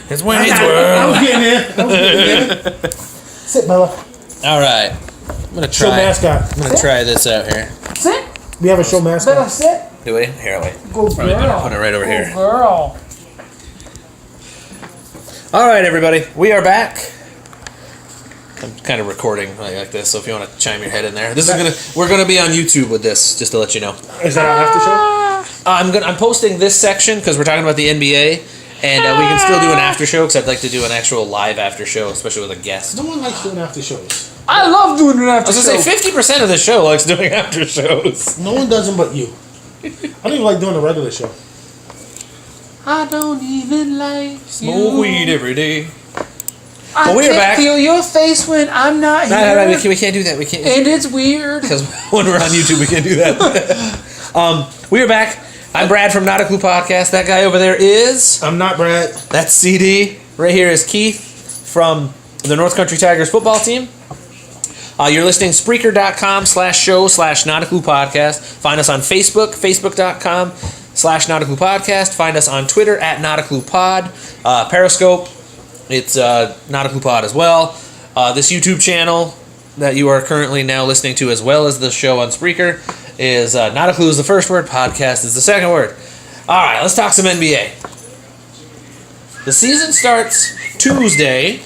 It's Wayne's World. I was getting there. Sit, Bella. All right. I'm gonna try. Show mascot. I'm gonna try this out here. Sit. We have a show mascot. Bella, sit. Do we? Here, wait. Go Probably better girl. put it right over here. Girl. All right, everybody. We are back. I'm kind of recording like this, so if you want to chime your head in there, we're gonna be on YouTube with this, just to let you know. Is that our after show? I'm posting this section because we're talking about the NBA, and we can still do an after show because I'd like to do an actual live after show, especially with a guest. No one likes doing after shows. I love doing an I after was show. gonna say 50% of the show likes doing after shows. No one doesn't but you. I don't even like doing a regular show. I don't even like Smoke weed every day. I Well, we are can't back. feel your face when I'm not here. No, we can't do that. We can't. And it's weird. Because when we're on YouTube, we can't do that. We are back. I'm Brad from Not a Clue Podcast. That guy over there is... I'm not Brad. That's CD. Right here is Keith from the North Country Tigers football team. You're listening Spreaker.com/show/Not a Clue Podcast. Find us on Facebook, Facebook.com/Not a Clue Podcast. Find us on Twitter @Not a Clue Pod. Periscope, it's Not a Clue Pod as well. This YouTube channel that you are currently now listening to, as well as the show on Spreaker, is Not a Clue is the first word, podcast is the second word. All right, let's talk some NBA. The season starts Tuesday.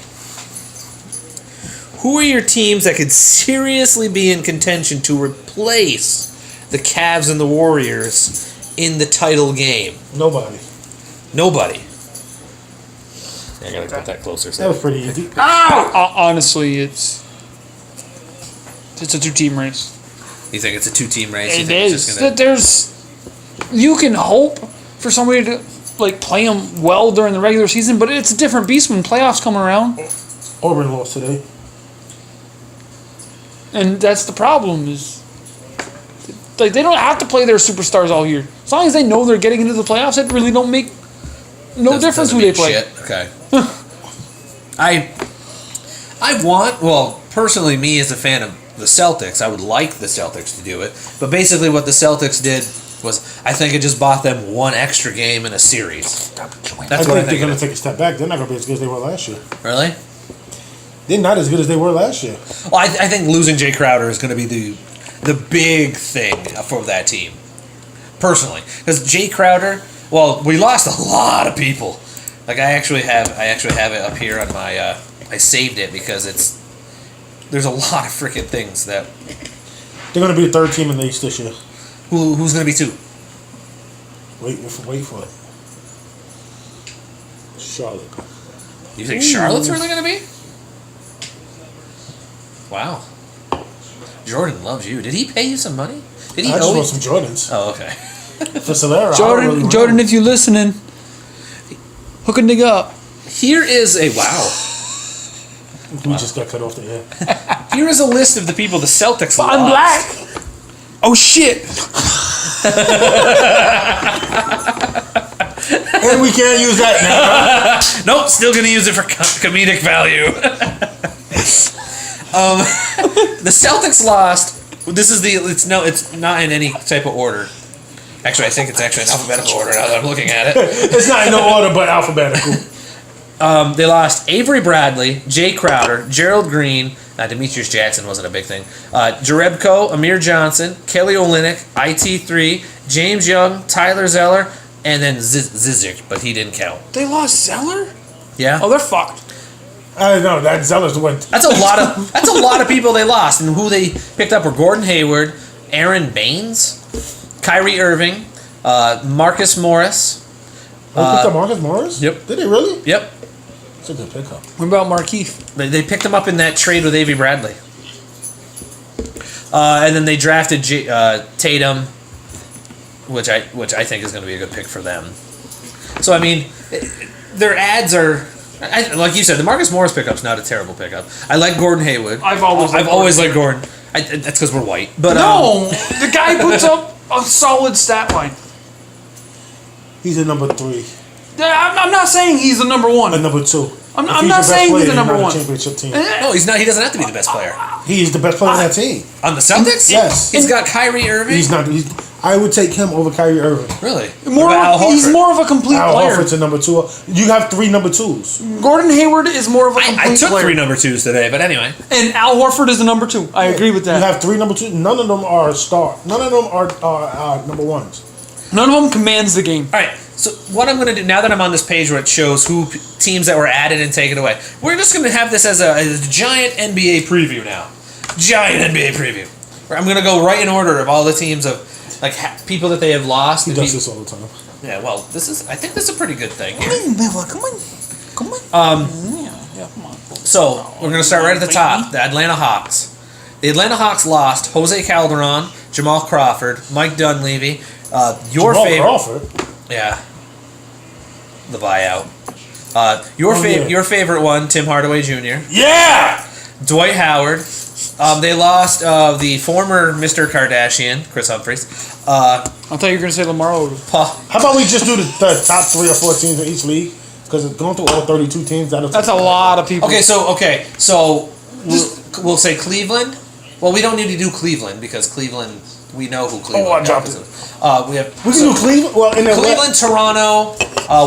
Who are your teams that could seriously be in contention to replace the Cavs and the Warriors in the title game? Nobody. Nobody. Yeah, I gotta put that closer. That was pretty easy. Honestly, it's a two-team race. You think it's a two-team race? It is. You can hope for somebody to play them well during the regular season, but it's a different beast when playoffs come around. Auburn lost today. And that's the problem is, they don't have to play their superstars all year. As long as they know they're getting into the playoffs, it really don't make no difference who they play. Shit. Okay. Personally, me as a fan of the Celtics, I would like the Celtics to do it. But basically what the Celtics did was, I think it just bought them one extra game in a series. That's what I think they're going to take a step back. They're not going to be as good as they were last year. Really? They're not as good as they were last year. Well, I think losing Jay Crowder is going to be the big thing for that team, personally. Because Jay Crowder, we lost a lot of people. I actually have it up here on my. I saved it because there's a lot of freaking things that. They're going to be the third team in the East this year. Who's going to be two? Wait for it. Charlotte. You think Charlotte's really going to be? Wow. Jordan loves you. Did he pay you some money? Did he I just owe want you? some Jordans. Oh, okay. For Solera, Jordan, if you're listening, hook a nigga up. Here is a wow. We just got cut off the air. Here is a list of the people the Celtics lost. I'm black. Oh shit. And we can't use that now. Nope, still gonna use it for comedic value. The Celtics lost. This is it's not in any type of order. Actually, I think it's actually in alphabetical order now that I'm looking at it. It's not in no order, but alphabetical. They lost Avery Bradley, Jay Crowder, Gerald Green. Demetrius Jackson wasn't a big thing. Jerebko, Amir Johnson, Kelly Olynyk, IT3, James Young, Tyler Zeller, and then Zizic, but he didn't count. They lost Zeller? Yeah. Oh, they're fucked. I know that Zeller's the one. That's a lot of people they lost, and who they picked up were Gordon Hayward, Aaron Baines, Kyrie Irving, Marcus Morris. They picked up Marcus Morris? Yep. Did they really? Yep. It's a good pickup. What about Markeith? They picked him up in that trade with Avery Bradley. And then they drafted Tatum, which I think is going to be a good pick for them. So I mean, their ads are, like you said, the Marcus Morris pickup's not a terrible pickup. I like Gordon Hayward. I've always liked Gordon. That's because we're white. But no, the guy puts up a solid stat line. He's a number 3. I'm not saying he's the number one. A number 2. I'm not saying he's the number one. Championship team. No, he's not. He doesn't have to be the best player He's the best player on that team. on the Celtics. Yes. He's got Kyrie Irving. He's not. I would take him over Kyrie Irving. Really? He's more of a complete Al player. Horford's a number 2. You have 3 number 2s. Gordon Hayward is more of a complete I took player. 3 number 2s today, but anyway. And Al Horford is the number 2. I agree with that. You have 3 number 2s. None of them are star. None of them are number 1s. None of them commands the game. All right. So what I'm going to do now that I'm on this page where it shows who teams that were added and taken away, we're just going to have this as a giant NBA preview now. Giant NBA preview. I'm going to go right in order of all the teams of people that they have lost. He does this all the time. Yeah. Well, I think this is a pretty good thing. Here. Come on. Yeah, come on. So we're going to start right at the top. The Atlanta Hawks. The Atlanta Hawks lost Jose Calderon, Jamal Crawford, Mike Dunleavy. Your Jamal favorite. Crawford. Yeah. The buyout. Your favorite one, Tim Hardaway Jr. Yeah! Dwight Howard. They lost the former Mr. Kardashian, Chris Humphries. I thought you were going to say Lamar Odom. How about we just do the top 3 or 4 teams in each league? Because it's going through all 32 teams. That's a lot of people. Okay, so we'll say Cleveland. Well, we don't need to do Cleveland because Cleveland, we know who Cleveland I dropped is. it. We can do Cleveland. Well, in Cleveland, Toronto,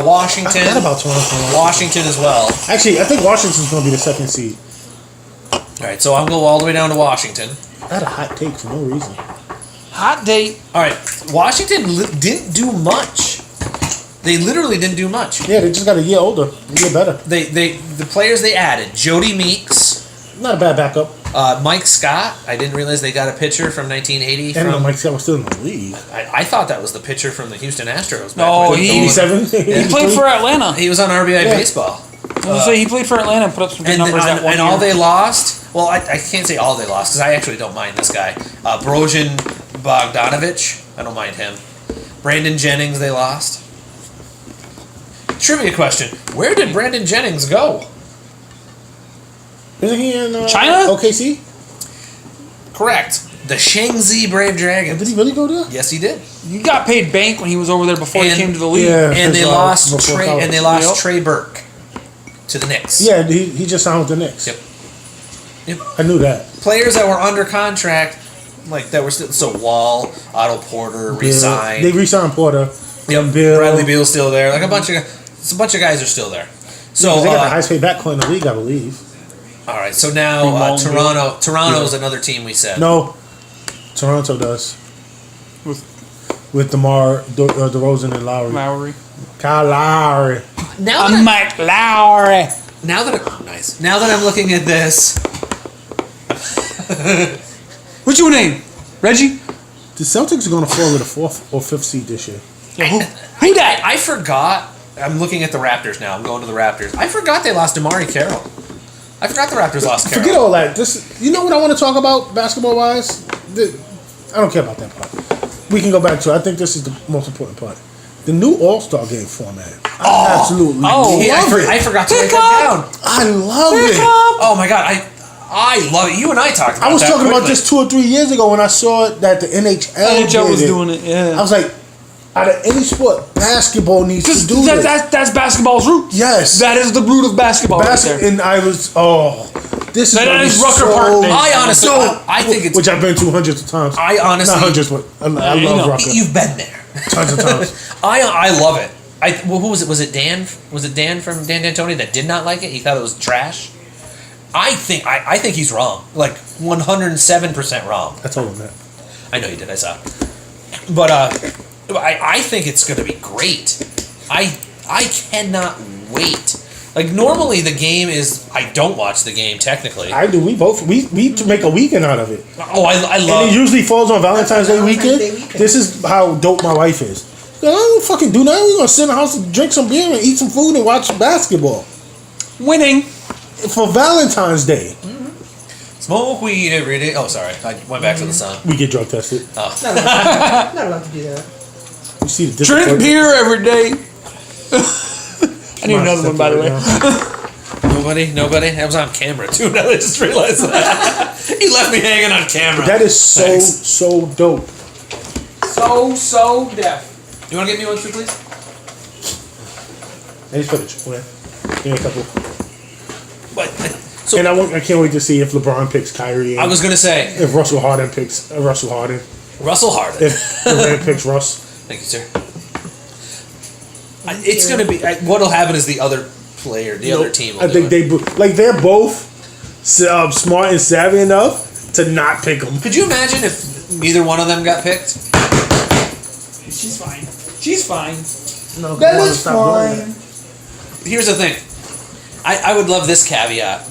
Washington. I forgot about Toronto. Washington as well. Actually, I think Washington's going to be the 2nd seed. All right, so I'll go all the way down to Washington. I had a hot take for no reason. Hot date. All right, Washington didn't do much. They literally didn't do much. Yeah, they just got a year older, a year better. The players they added: Jody Meeks, Not a bad backup. Mike Scott. I didn't realize they got a pitcher from 1980. And Mike Scott was still in the league. I thought that was the pitcher from the Houston Astros. No, when 87. He played for Atlanta. he was on RBI baseball. I was gonna say he played for Atlanta and put up some good numbers that one and year. all they lost. Well, I can't say all they lost because I actually don't mind this guy. Brojan Bogdanovich. I don't mind him. Brandon Jennings. They lost. Trivia question: where did Brandon Jennings go? Isn't he in China? OKC? Correct. The Shangzi Brave Dragons. Did he really go there? Yes, he did. He got paid bank when he was over there before he And- came to the league. Yeah. And they Before lost college. Trey Burke to the Knicks. Yeah, he just signed with the Knicks. Yep. Yep. I knew that. Players that were under contract, that were still Wall, Otto Porter, re-signed. They re-signed Porter. Yep. Bill. Bradley Beal's still there. A bunch of guys are still there. So They got the highest paid backcourt in the league, I believe. all right. So now Toronto's another team we said. No, Toronto does. With DeMar DeRozan and Lowry. Kyle Lowry. Now that Mike Lowry. now that I'm looking at this, What's your name? Reggie? The Celtics are going to fall to the 4th or 5th seed this year. Who that? I forgot. I'm looking at the Raptors now. I'm going to the Raptors. I forgot they lost Amari Carroll. I forgot the Raptors lost Carroll. Forget all that. You know what I want to talk about basketball-wise? I don't care about that part. We can go back to it. I think this is the most important part. The new All-Star game format. I absolutely love it. I forgot to write that down. I love it. Oh my god, I love it. You and I talked about I was that talking about quickly. this 2 or 3 years ago when I saw that the NHL was did doing it, yeah. I was like, out of any sport, basketball needs to do this. That's basketball's root. Yes. That is the root of basketball right there. And I was, this is That gonna be is Rucker so Park, man. I honestly, I think it's. which I've been to hundreds of times. I honestly, Not hundreds, but I love Rucker. you've been there. Tons of times. I love it. Who was it? Was it Dan? Was it Dan from Dan D'Antoni that did not like it? He thought it was trash. I think he's wrong. Like 107% wrong. I told him that. I know you did. I saw. But I think it's going to be great. I cannot wait. Like normally the game is. I don't watch the game technically. I do. We make a weekend out of it. Oh, I love. And it usually falls on Valentine's Day weekend. This is how dope my wife is. I don't fucking do nothing. We're gonna sit in the house and drink some beer and eat some food and watch basketball Winning. for Valentine's Day. Smoke weed every day. Oh, sorry. I went back to the song. We get drug tested. Not allowed to do that. You see the Drink disappointment? beer every day. I need another one, by the way. Nobody. That was on camera too. Now I just realized that. He left me hanging on camera. That is so dope. So deaf. You want to get me one too, please? Any footage? Okay. Give me a couple. But And I can't wait to see if LeBron picks Kyrie. I was gonna say if Russell Harden picks Russell Harden. Russell Harden. If Durant picks Russ. Thank you, sir. It's going to be... What'll happen is the other player, the other team will I think they're both smart and savvy enough to not pick them. Could you imagine if neither one of them got picked? She's fine. She's fine. No, That is fine. Here's the thing. I would love this caveat.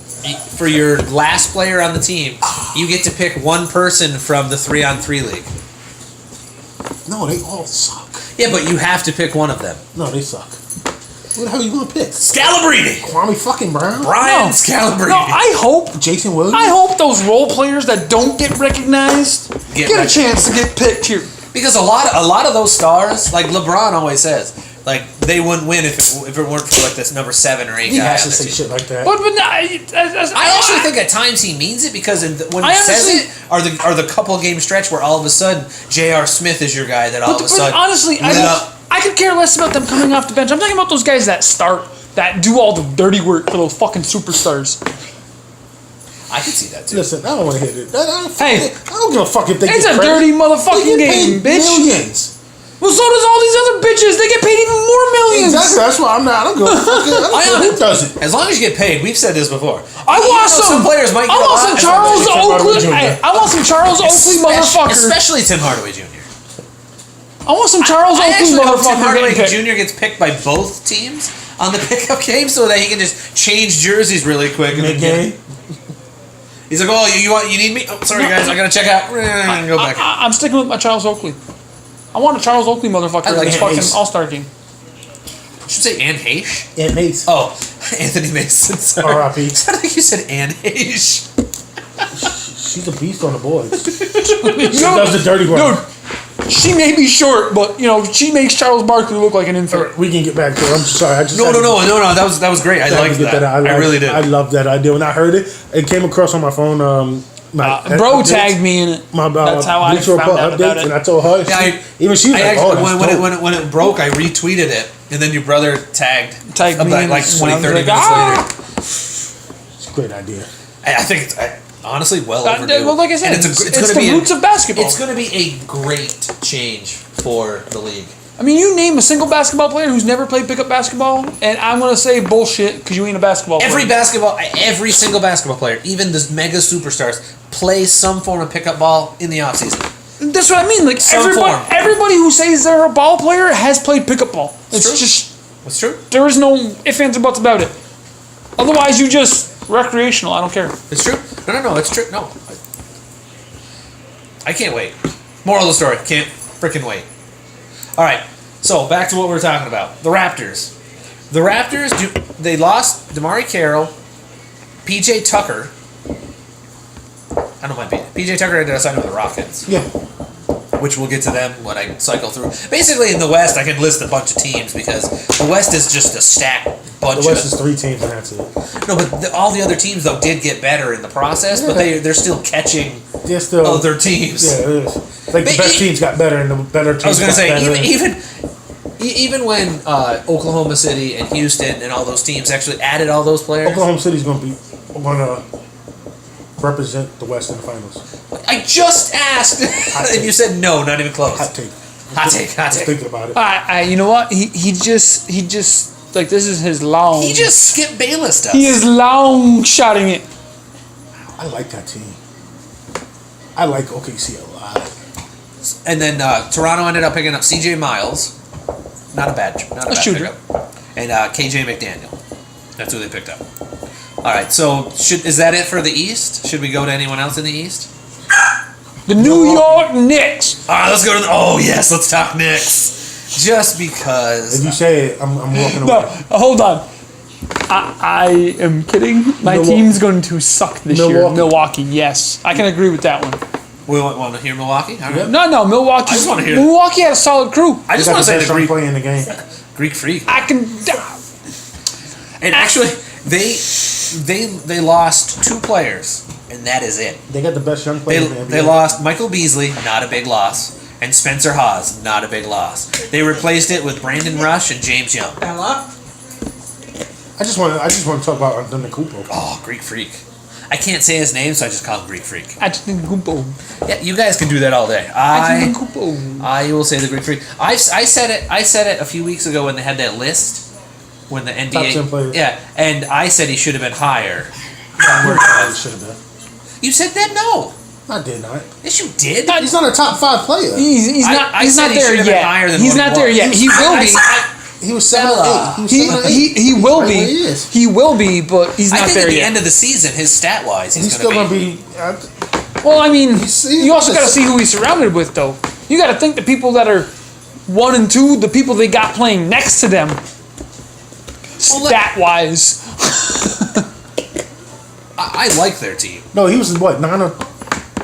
For your last player on the team, you get to pick one person from the 3-on-3 league. No, they all suck. Yeah, but you have to pick one of them. No, they suck. Who the hell are you going to pick? Scalabrini! Kwame fucking Brown? Brian No. Scalabrini. No, I hope Jason Williams? I hope those role players that don't get recognized get a chance to get picked here. Because a lot of those stars, like LeBron always says, like they wouldn't win if it weren't for like this number 7 or 8 He guy. has on to the say team. shit like that. But I actually think at times he means it because when he says it, are the couple game stretch where all of a sudden J.R. Smith is your guy that all of a sudden. honestly, I could care less about them coming off the bench. I'm talking about those guys that start, that do all the dirty work for those fucking superstars. I can see that too. Listen, I don't want to hear it. Hey. I don't give a fuck if they It's get a credit. dirty They motherfucking get game, paid bitch. millions. Well, so does all these other bitches. They get paid even more millions. Exactly. That's why I'm not. I don't give a fuck. I don't care who does it. As long as you get paid, we've said this before. I want some players might. I Get want some Charles Tim Hardaway Oakley. Jr. Hey, I want some Charles Oakley motherfucker. Especially Tim Hardaway Jr. I want some Charles I Oakley actually hope Tim motherfucker Hardaway getting picked. Jr. gets picked by both teams on the pickup game so that he can just change jerseys really quick. Mid-game. He's like, oh, you need me? Oh, sorry guys, I gotta check out. Go back. I'm sticking with my Charles Oakley. I want a Charles Oakley motherfucker I like in this Ant fucking Mace. All-Star game. You should say Ann Heche. And Mace. Oh, Anthony Mason. Sorry. R.I.P. I think you said Ann Heche. She's a beast on the boards. She does the dirty work. Dude, she may be short, but she makes Charles Barkley look like an infant. We can get back to it. I'm sorry. I just No. had to- That was great. I liked that. I really did. I love that idea. When I heard it, it came across on my phone. Bro tagged me in it. That's how I Bleacher found Report out about And it. I told her. Even she was I like, actually, "Oh, that's dope." when it broke, I retweeted it, and then your brother tagged me about in like it, 20, and I 30 was minutes like, later. It's a great idea. I think it's honestly well overdue. Well, like I said, And it's gonna the be roots of basketball. It's going to be a great change for the league. I mean, you name a single basketball player who's never played pickup basketball, and I'm gonna say bullshit because you ain't a basketball player. Every single basketball player, even the mega superstars, plays some form of pickup ball in the offseason. That's what I mean. Like Some form. everybody who says they're a ball player has played pickup ball. It's true. just That's true. there is no ifs, ands, or buts about it. Otherwise, you just recreational. I don't care. It's true. No, it's true. No. I can't wait. Moral of the story, can't freaking wait. All right, so back to what we were talking about. The Raptors. The Raptors, they lost DeMarre Carroll, PJ Tucker. I don't know, PJ Tucker ended up signing with the Rockets. Yeah. Which we'll get to them when I cycle through. Basically, in the West, I can list a bunch of teams because the West is just a stacked bunch. The West is 3 teams, and that's it. No, but all the other teams though did get better in the process, but they're still catching They're still other teams. Yeah, it is. Like the best teams got better, and the better teams. I was going to got say better. even when Oklahoma City and Houston and all those teams actually added all those players. Oklahoma City's going to represent the West in the finals. I just asked, and you said no, not even close. Hot take. Hot take. Thinking about it. You know what? He just like this is his long. He just skipped Bayless stuff. He is long shotting it. I like that team. I like OKC a lot. And then Toronto ended up picking up C.J. Miles. Not a bad shooter. pickup. And KJ McDaniel. That's who they picked up. All right, so is that it for the East? Should we go to anyone else in the East? The New York Knicks. All right, let's go to let's talk Knicks. Just because. If you say it, I'm walking away. No, hold on. I am kidding. My team's going to suck this year. Milwaukee, yes. I can agree with that one. We want to hear Milwaukee? All right. No, Milwaukee. I just wanna hear it. Milwaukee had a solid crew. I just want to say the Greek play in the game. Freak. I can. And actually, they lost 2 players, and that is it. They got the best young player in the NBA. They lost Michael Beasley, not a big loss, and Spencer Hawes, not a big loss. They replaced it with Brandon Rush and James Young. Bella. I just want to talk about Anthony Cooper. Oh, Greek Freak. I can't say his name, so I just call him Greek Freak. Antetokounmpo. Yeah, you guys can do that all day. Antetokounmpo. I will say the Greek Freak. I said it a few weeks ago when they had that list when the Top 10 NBA. players. Yeah, and I said he should have been higher. Should have been. You said that? No. I did not. Yes, you did. He's not a top 5 player. He's not. I He's said not he there should have been yet. higher than He's what not he there was. yet. He will be. He was 7 or 8. He was 7 or 8. He will Right be. where he is. He will be, but he's I not think there at the yet. end of the season, his stat wise, He's still going to be. Well, I mean, he's you also got to see who he's surrounded with, though. You got to think the people that are 1 and 2, the people they got playing next to them, stat wise. I like their team. No, he was what, 9 or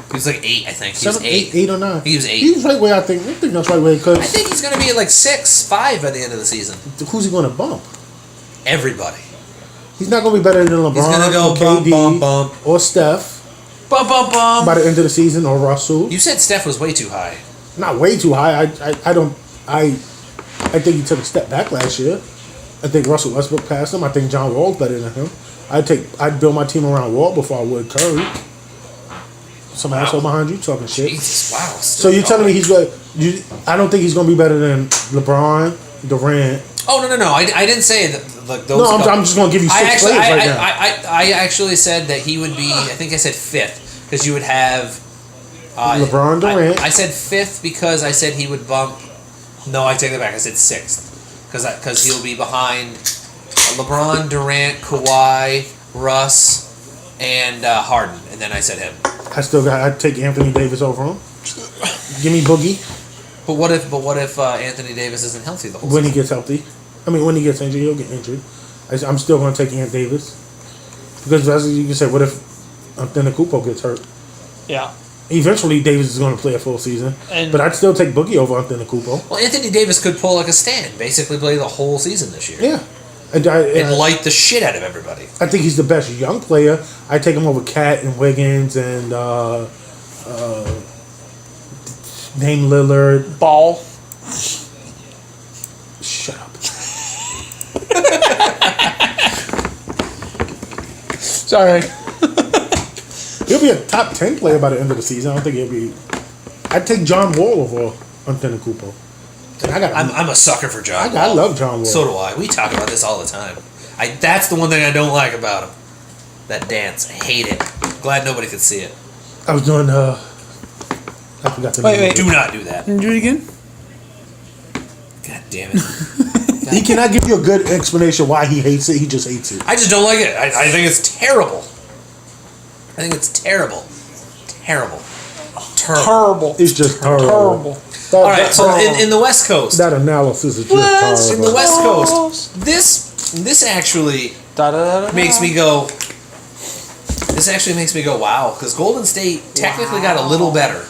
He was like 8, I think. He was 7, 8. 8 or 9. He was 8. He was right where I think that's right where I because think he's going to be at like 6, 5 by the end of the season. who's he going to bump? Everybody. He's not going to be better than LeBron He's gonna go or bump, KD bump, bump. or Steph Bum, bum, bum. by the end of the season or Russell. You said Steph was way too high. Not way too high. I think he took a step back last year. I think Russell Westbrook passed him. I think John Wall's better than him. I'd build my team around Wall before I would Curry. Some asshole behind you talking shit. Jesus, wow. So you're telling me he's good? I don't think he's going to be better than LeBron, Durant. Oh, no. I didn't say that. Like, those No, I'm just going to give you 6 players right now. I actually said that he would be, I think I said 5th, because you would have... LeBron, Durant. I said 5th because I said he would bump... No, I take that back. I said 6th. Because he'll be behind LeBron, Durant, Kawhi, Russ, and Harden. And then I said him. I'd take Anthony Davis over him. Give me Boogie But what if Anthony Davis isn't healthy the whole when season? he gets healthy. I mean, when he gets injured, he'll get injured. I'm still going to take Ant Davis because as you can say, what if Antetokounmpo gets hurt? Yeah. Eventually, Davis is going to play a full season, but I'd still take Boogie over Antetokounmpo. Well, Anthony Davis could pull like a stand, basically play the whole season this year. Yeah, and light the shit out of everybody. I think he's the best young player. I take him over Cat and Wiggins and Dame Lillard. Ball. Shut up. Sorry. He'll be a top 10 player by the end of the season. I don't think he'll be. I'd take John Wall over Antetokounmpo. I'm a sucker for John Wall. I love John Wall. So do I. We talk about this all the time. That's the one thing I don't like about him. That dance. I hate it. Glad nobody could see it. I was doing. I forgot the name. Wait. Do not do that. Can you do it again? God damn it. He cannot give you a good explanation why he hates it. He just hates it. I just don't like it. I think it's terrible. I think it's terrible. Terrible. Terrible. It's just terrible. Terrible. All right, so in the West Coast. That analysis is just In terrible. the West Coast. This actually makes me go... This actually makes me go, wow. Because Golden State technically got a little better.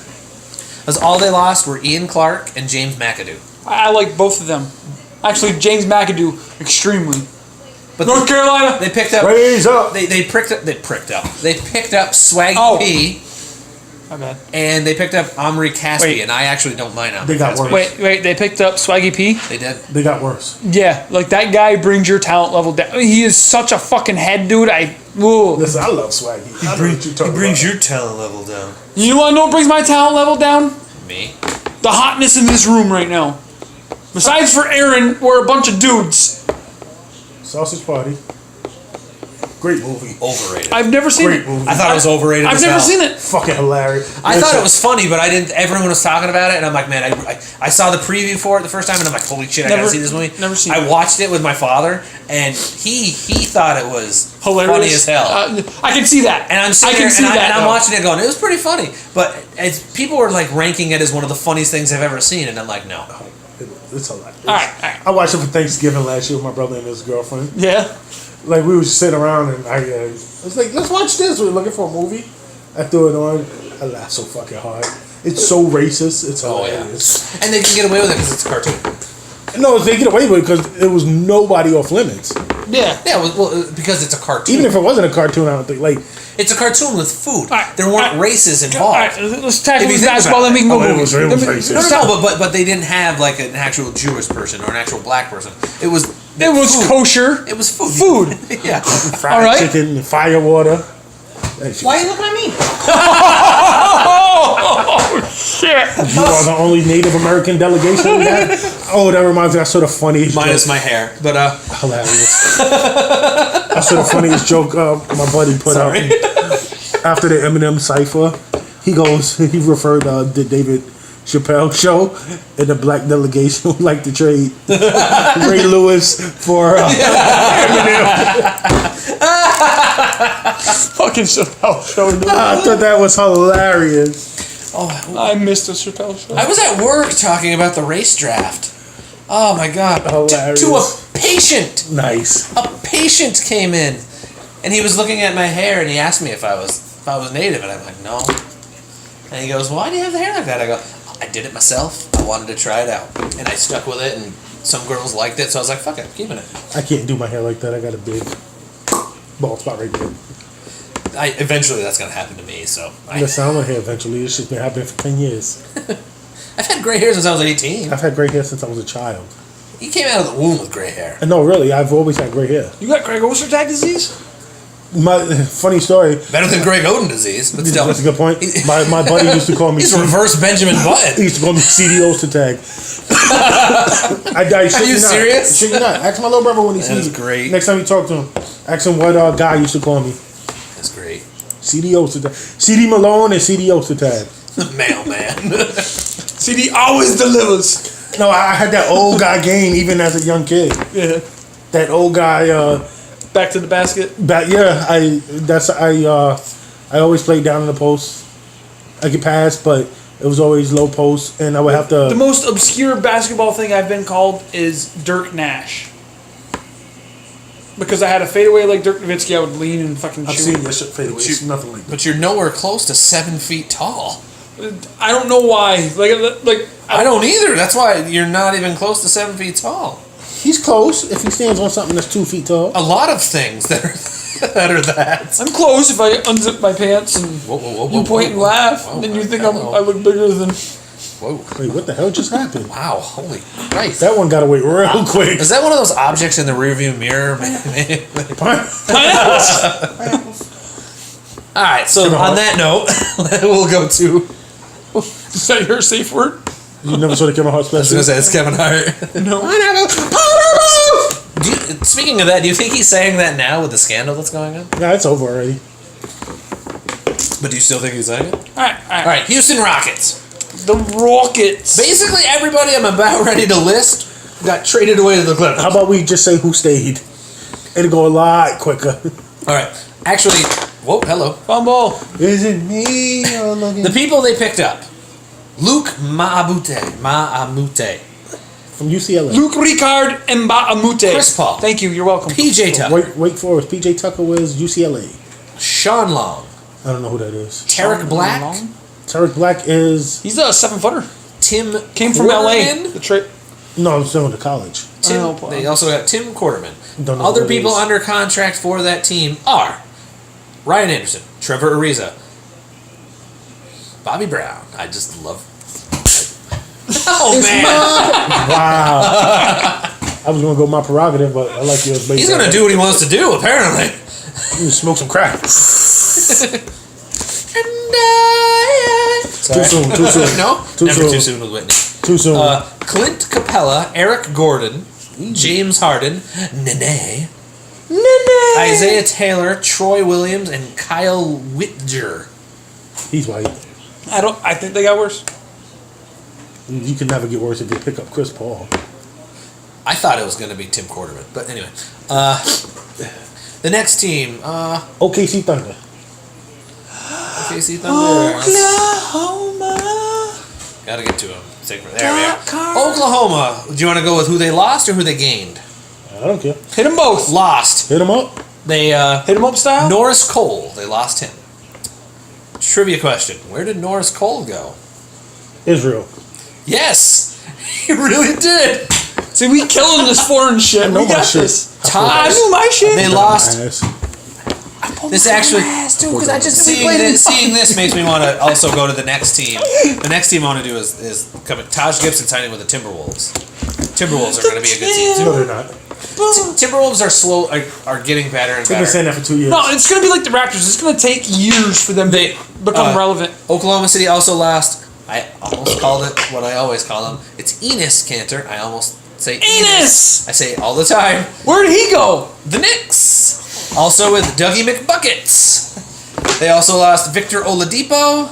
Because all they lost were Ian Clark and James McAdoo. I like both of them. Actually, James McAdoo, extremely. But North Carolina. They picked up... Raise up. They picked up Swaggy P. My bad. And they picked up Omri Caspi, Wait. and I actually don't mind Omri They got Caspi. worse. Wait, they picked up Swaggy P? They did. They got worse. Yeah, like that guy brings your talent level down. He is such a fucking head dude. Listen, I love Swaggy. He brings your talent level down. You want to know what brings my talent level down? Me? The hotness in this room right now. Besides for Aaron, we're a bunch of dudes. Sausage Party. Great movie. Overrated. I've never seen Great it. movie. I thought it was overrated. I've as never hell. seen it. Fucking hilarious. I thought it was funny, but I didn't. Everyone was talking about it, and I'm like, man, I saw the preview for it the first time, and I'm like, holy shit, I gotta see this movie. Never seen I it. watched it with my father, and he thought it was Hilarious. funny as hell. I can see that. And I'm sitting I can there, see that. and I'm though. watching it going, it was pretty funny. But as people were like ranking it as one of the funniest things I've ever seen, and I'm like, no. It's hilarious. All right. I watched it for Thanksgiving last year with my brother and his girlfriend. Yeah. Like we were just sitting around and I was like, let's watch this. We were looking for a movie. I threw it on. I laughed so fucking hard. It's so racist. It's hilarious. And they can get away with it because it's a cartoon. No, they get away with it because it was nobody off limits. Yeah. Yeah, well, because it's a cartoon. Even if it wasn't a cartoon, I don't think It's a cartoon with food. All right, There weren't races involved. All right, let's tackle If you this think basketball, about then we can go it movies. was racist. No, but they didn't have like an actual Jewish person or an actual black person. It was It was food. kosher. It was food. Food. Yeah. fried All right. chicken, fire water. Why are you looking at me? Oh shit! You are the only Native American delegation we have. Oh, that reminds me. I saw the funniest Minus joke. my hair, but Hilarious. I saw the funniest joke my buddy put out after the Eminem cipher. He referred the David Chappelle show, and the black delegation would like to trade Ray Lewis for Eminem. Fucking Chappelle show. Dude. I thought that was hilarious. I missed the Chappelle show. I was at work talking about the race draft. Oh my god! Hilarious. To a patient. Nice. A patient came in, and he was looking at my hair, and he asked me if I was native, and I'm like, no. And he goes, "Why do you have the hair like that?" I go, "I did it myself. I wanted to try it out, and I stuck with it, and some girls liked it, so I was like, fuck it, I'm keeping it." I can't do my hair like that. I got a big bald spot right there. Eventually, that's gonna happen to me. So I'm gonna sound my hair eventually. This shit's been happening for 10 years. I've had gray hair since I was 18. I've had gray hair since I was a child. You came out of the womb with gray hair. And no, really, I've always had gray hair. You got Greg Ostertag disease? My funny story. Better than Greg Oden disease, but still. That's a good point. My buddy used to call me. He's reverse Benjamin Button. He used to call me CDOs to tag. Are you serious? Shit, you not. Ask my little brother when he sees That's you. great. Next time you talk to him, ask him what guy used to call me. That's great. CDOs to tag. CD Malone and CDOs to tag. Mailman. CD always delivers. No, I had that old guy game even as a young kid. Yeah. That old guy. Back to the basket. I always played down in the post. I could pass, but it was always low post, and I would have to. The most obscure basketball thing I've been called is Dirk Nash. Because I had a fadeaway like Dirk Nowitzki, I would lean and fucking I've shoot. seen your shit fade away. It's nothing like that. But you're nowhere close to 7 feet tall. I don't know why. Like I don't either. That's why you're not even close to 7 feet tall. He's close if he stands on something that's 2 feet tall. A lot of things that are that. I'm close if I unzip my pants and you point and laugh, and then you think I look bigger than. Whoa! Wait, what the hell just happened? Wow! Holy Christ! That one got away real quick. Is that one of those objects in the rearview mirror? All right. So on that note, we'll go to. Is that your safe word? You never saw the Kevin Hart I was special? gonna say it's Kevin Hart. No. Speaking of that, do you think he's saying that now with the scandal that's going on? Yeah, it's over already. But do you still think he's saying it? All right. Houston Rockets. The Rockets. Basically, everybody I'm about ready to list got traded away to the Clippers. How about we just say who stayed? It'll go a lot quicker. All right. Actually, whoa, hello. Fumble. Is it me you're looking The people they picked up. Luke Maamute. from UCLA? Luke Ricard Mbaamute. Chris Paul. Thank you. You're welcome. PJ Tucker. Wake Forest. PJ Tucker was UCLA. Sean Long. I don't know who that is. Tarek Black. Tarek Black is He's a 7-footer. Tim Came from LA. Quarterman. The trade. no, I'm still in the college. They also got Tim Quarterman. Don't know Other who it people is. under contract for that team are Ryan Anderson, Trevor Ariza, Bobby Brown. I just love. Oh man, Wow. I was gonna go my prerogative, but I like yours. he's gonna do what he wants to do. Apparently. You smoke some crack. Too soon. Too soon. No, Too never soon. too soon with Whitney. Too soon. Clint Capella, Eric Gordon, James Harden, Nene, Isaiah Taylor, Troy Williams, and Kyle Whitger. He's white. I think they got worse. You can never get worse if you pick up Chris Paul. I thought it was going to be Tim Quarterman, but anyway. The next team, OKC Thunder. OKC Thunder. Oklahoma. Gotta get to him. There we are. Oklahoma. Do you want to go with who they lost or who they gained? I don't care. Hit them both. Lost. Hit him up. They Hit them up style. Norris Cole. They lost him. Trivia question: where did Norris Cole go? Israel. Yes, he really did. See, we killing this foreign shit. know We my got shit. this. Taj. I knew my shit. They lost. Ass. This actually. because I just Seeing this makes me want to also go to the next team. The next team I want to do is coming. Taj Gibson signing with the Timberwolves. Timberwolves are going to be a good team too. No, they're not. Timberwolves are slow, are getting better and They've been better. saying that for 2 years. No, it's going to be like the Raptors. It's going to take years for them to become relevant. Oklahoma City also lost. I almost called it what I always call him. It's Enos Cantor. I almost say Enos! I say it all the time. Where did he go? The Knicks. Also with Dougie McBuckets. They also lost Victor Oladipo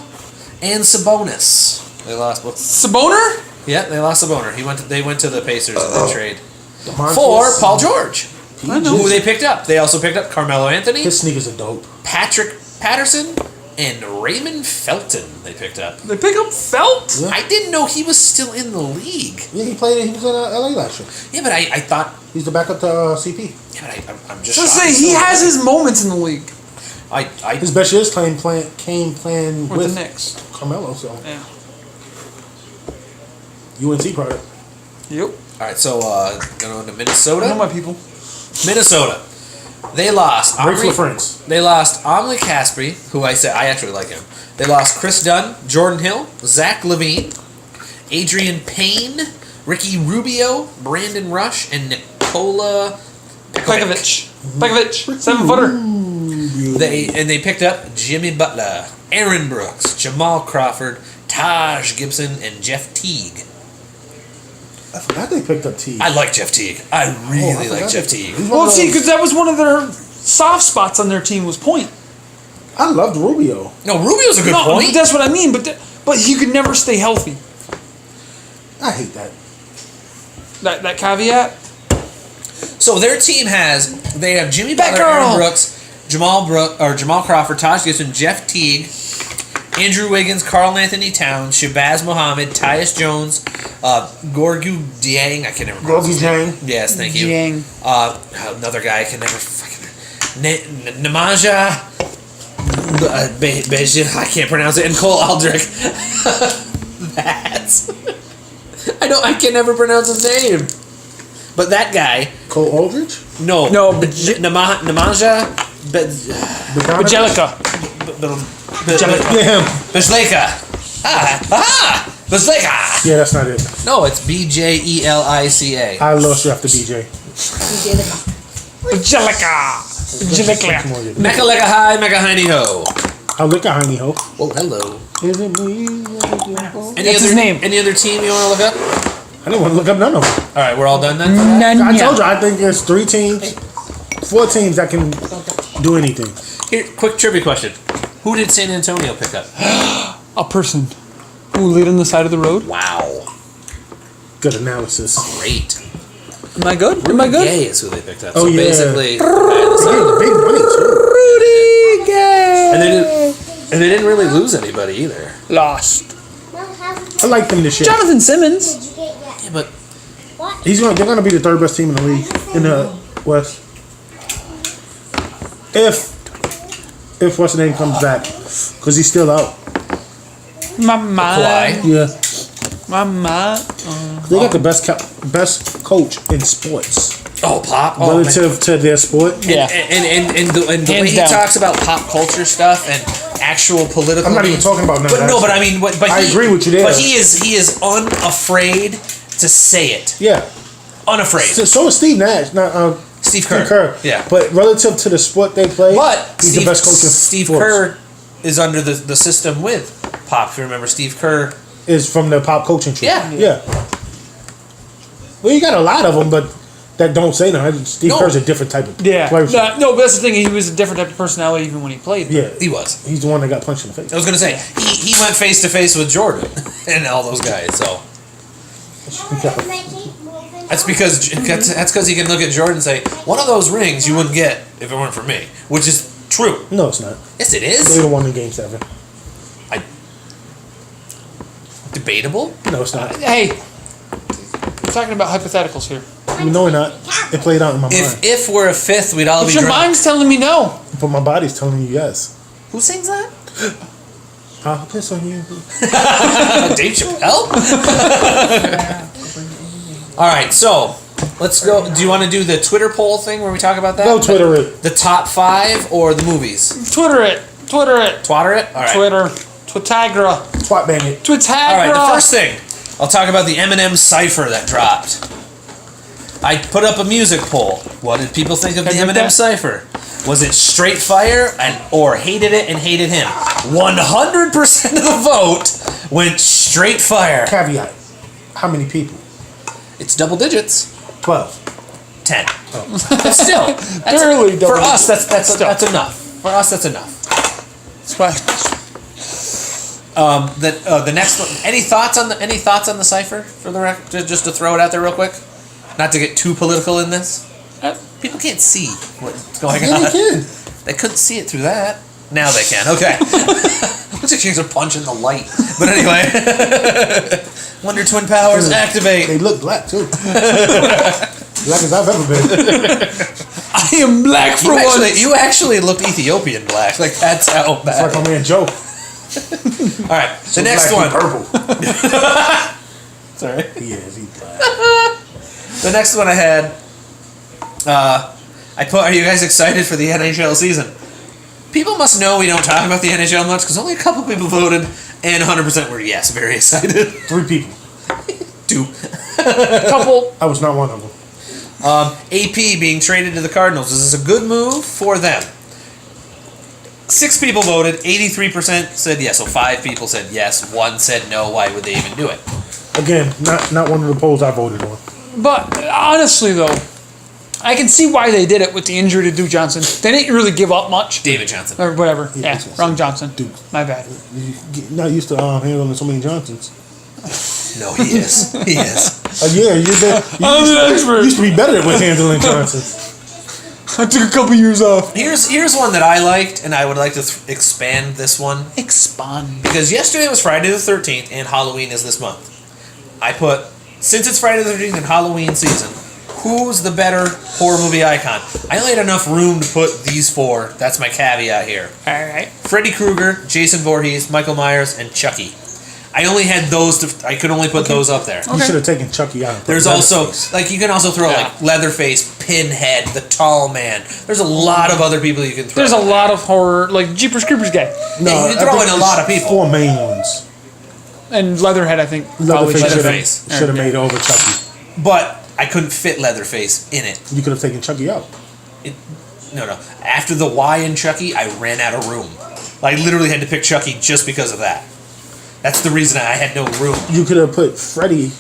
and Sabonis. They lost both. Saboner? Yeah, they lost Saboner. They went to the Pacers in that trade DeMarcus, for Paul George, I know. who they picked up. They also picked up Carmelo Anthony, His sneakers are dope. Patrick Patterson, and Raymond Felton. They picked up. They pick up Felt? Yeah. I didn't know he was still in the league. Yeah, he played. He was in LA last year. Yeah, but I thought. He's the backup to CP. Yeah, but I'm just. So shocked say he's he still has in the his moments in the league league. His best years came playing with with the Knicks. Carmelo. So Yeah. UNC product. Yep. All right, so going on to I know Minnesota. my people. Minnesota. They lost. Breaks for friends. They lost Omri Caspi, who I actually like him. They lost Chris Dunn, Jordan Hill, Zach LaVine, Adrian Payne, Ricky Rubio, Brandon Rush, and Nikola Pekovic. 7-footer. They picked up Jimmy Butler, Aaron Brooks, Jamal Crawford, Taj Gibson, and Jeff Teague. I forgot they picked up T. I like Jeff Teague. I really like Jeff Teague. Well, see, because that was one of their soft spots on their team was point. I loved Rubio. No, Rubio's a good No, point. that's what I mean. But he could never stay healthy. I hate that. That caveat. So their team they have Jimmy That Butler, girl! Aaron Brooks, Jamal Crawford, Taj Gibson, Jeff Teague, Andrew Wiggins, Karl Anthony Towns, Shabazz Muhammad, Tyus Jones, Gorgu Dieng. I can never pronounce his name. Gorgu Dieng. Yes, thank you. Dieng. Another guy I can never fucking Namaja. I can't pronounce it. And Cole Aldrich. I can never pronounce his name. But that guy. Cole Aldridge? No, Namaja. Angelica. Yeah, him. Bjelica. Bjelica. Yeah, that's not it. No, it's Bjelica. I lost you after BJ. Angelica. Mecca lecca hi, mecca hiney ho. I'll look at Heine Ho. Oh, hello. Is it me? That's his name. Any other team you want to look up? I didn't want to look up none of them. All right, we're all done then. For that? I told you, I think there's 4 teams that can do anything. Here, quick trivia question: who did San Antonio pick up? A person who laid on the side of the road. Wow, Good analysis. great. Am I good? Am I good? Gay is who they picked up. Oh, So yeah. basically, They're getting big money too. Rudy Gay. and they didn't really lose anybody either. Lost. I like them this year. Jonathan Simmons. Yeah, but They're gonna be the 3rd best team in the league in the West. If what's the name comes back, because he's still out. Mama. Kawhi. Yeah, Mama. they got the best coach in sports Oh, Pop. Oh, man. relative to their sport. Yeah. And the way Hands he down. talks about pop culture stuff and actual political. I'm not even needs- talking about none of But that no, but stuff. I mean, but I he, agree with you there. But he is unafraid to say it. Yeah. Unafraid. So is Steve Nash, not Steve Kerr. Yeah. But relative to the sport they play, But he's Steve, the best coach in Steve sports. Kerr is under the system with Pop. If you remember, Steve Kerr. Is from the pop coaching tree. Yeah. Yeah. Well, you got a lot of them, but that don't say nothing. Steve No. Kerr's a different type of Yeah. player. No, but that's the thing. He was a different type of personality even when he played. Yeah. He was. He's the one that got punched in the face. I was gonna say he went face to face with Jordan and all those guys. So that's because he can look at Jordan and say, one of those rings you wouldn't get if it weren't for me, which is true. No, it's not. Yes, it They is. would have won in Game 7. Debatable. No, it's not. Hey, we're talking about hypotheticals here. No, we're not. It played out in my mind. If we're a fifth, we'd all But be your drunk. mind's telling me no. But my body's telling you yes. Who sings that? I'll piss on you. Dave Chappelle. All right, so let's go. Do you want to do the Twitter poll thing where we talk about that? Go Twitter it. The top 5 or the movies? Twitter it. Twatter it. All right. Twitter. Twitagra. Twat bang it. Twitagra. All right. The first thing, I'll talk about the Eminem cipher that dropped. I put up a music poll. What did people think of the Can I get Eminem that? cipher? Was it straight fire or hated it and hated him? 100% of the vote went straight fire. Caveat. How many people? It's double digits. 12. 10. But still, Barely double for us, that's Still. that's enough. For us, that's enough. The next one. Any thoughts on the cipher for the record? Just to throw it out there real quick, not to get too political in this. People can't see what's going Yeah, on. they can. They couldn't see it through that. Now they can. Okay. Looks like she's a punch in the light. But anyway, Wonder Twin powers activate. They look black too. Black as I've ever been. I am black for once. You actually looked Ethiopian black. Like that's how It's bad. like my man Joe. All right, the next Black, one. he purple. Sorry. He is. He's black. The next one I had. I put. Are you guys excited for the NHL season? People must know we don't talk about the NHL much because only a couple people voted, and 100% were yes, very excited. 3 people. 2. Couple. I was not one of them. AP being traded to the Cardinals. Is this a good move for them? 6 people voted. 83% said yes. So 5 people said yes. 1 said no. Why would they even do it? Again, not one of the polls I voted on. But honestly, though, I can see why they did it with the injury to Duke Johnson. They didn't really give up much. David Johnson. Or whatever. Yeah, Johnson. wrong Johnson. Duke. My bad. You're not used to handling so many Johnsons. No, he is. He is. Yeah, you I'm an expert. used to be better with handling Johnsons. I took a couple years off. Here's one that I liked, and I would like to expand this one. Expand. Because yesterday was Friday the 13th, and Halloween is this month. I put, since it's Friday the 13th and Halloween season, who's the better horror movie icon? I only had enough room to put these 4. That's my caveat here. Alright. Freddy Krueger, Jason Voorhees, Michael Myers, and Chucky. I only had those I could only put those up there. You should have taken Chucky out. There's also, like, you can also throw, Yeah. like, Leatherface, Pinhead, The Tall Man. There's a lot of other people you can throw. There's a in there. lot of horror, like Jeepers Creepers guy. Yeah, you can throw in a lot of people. 4 main ones. And Leatherhead, I think. Leatherface Leatherface. should have made over Chucky. But I couldn't fit Leatherface in it. You could have taken Chucky out. No. After the Y in Chucky, I ran out of room. I literally had to pick Chucky just because of that. That's the reason I had no room. You could have put Freddy.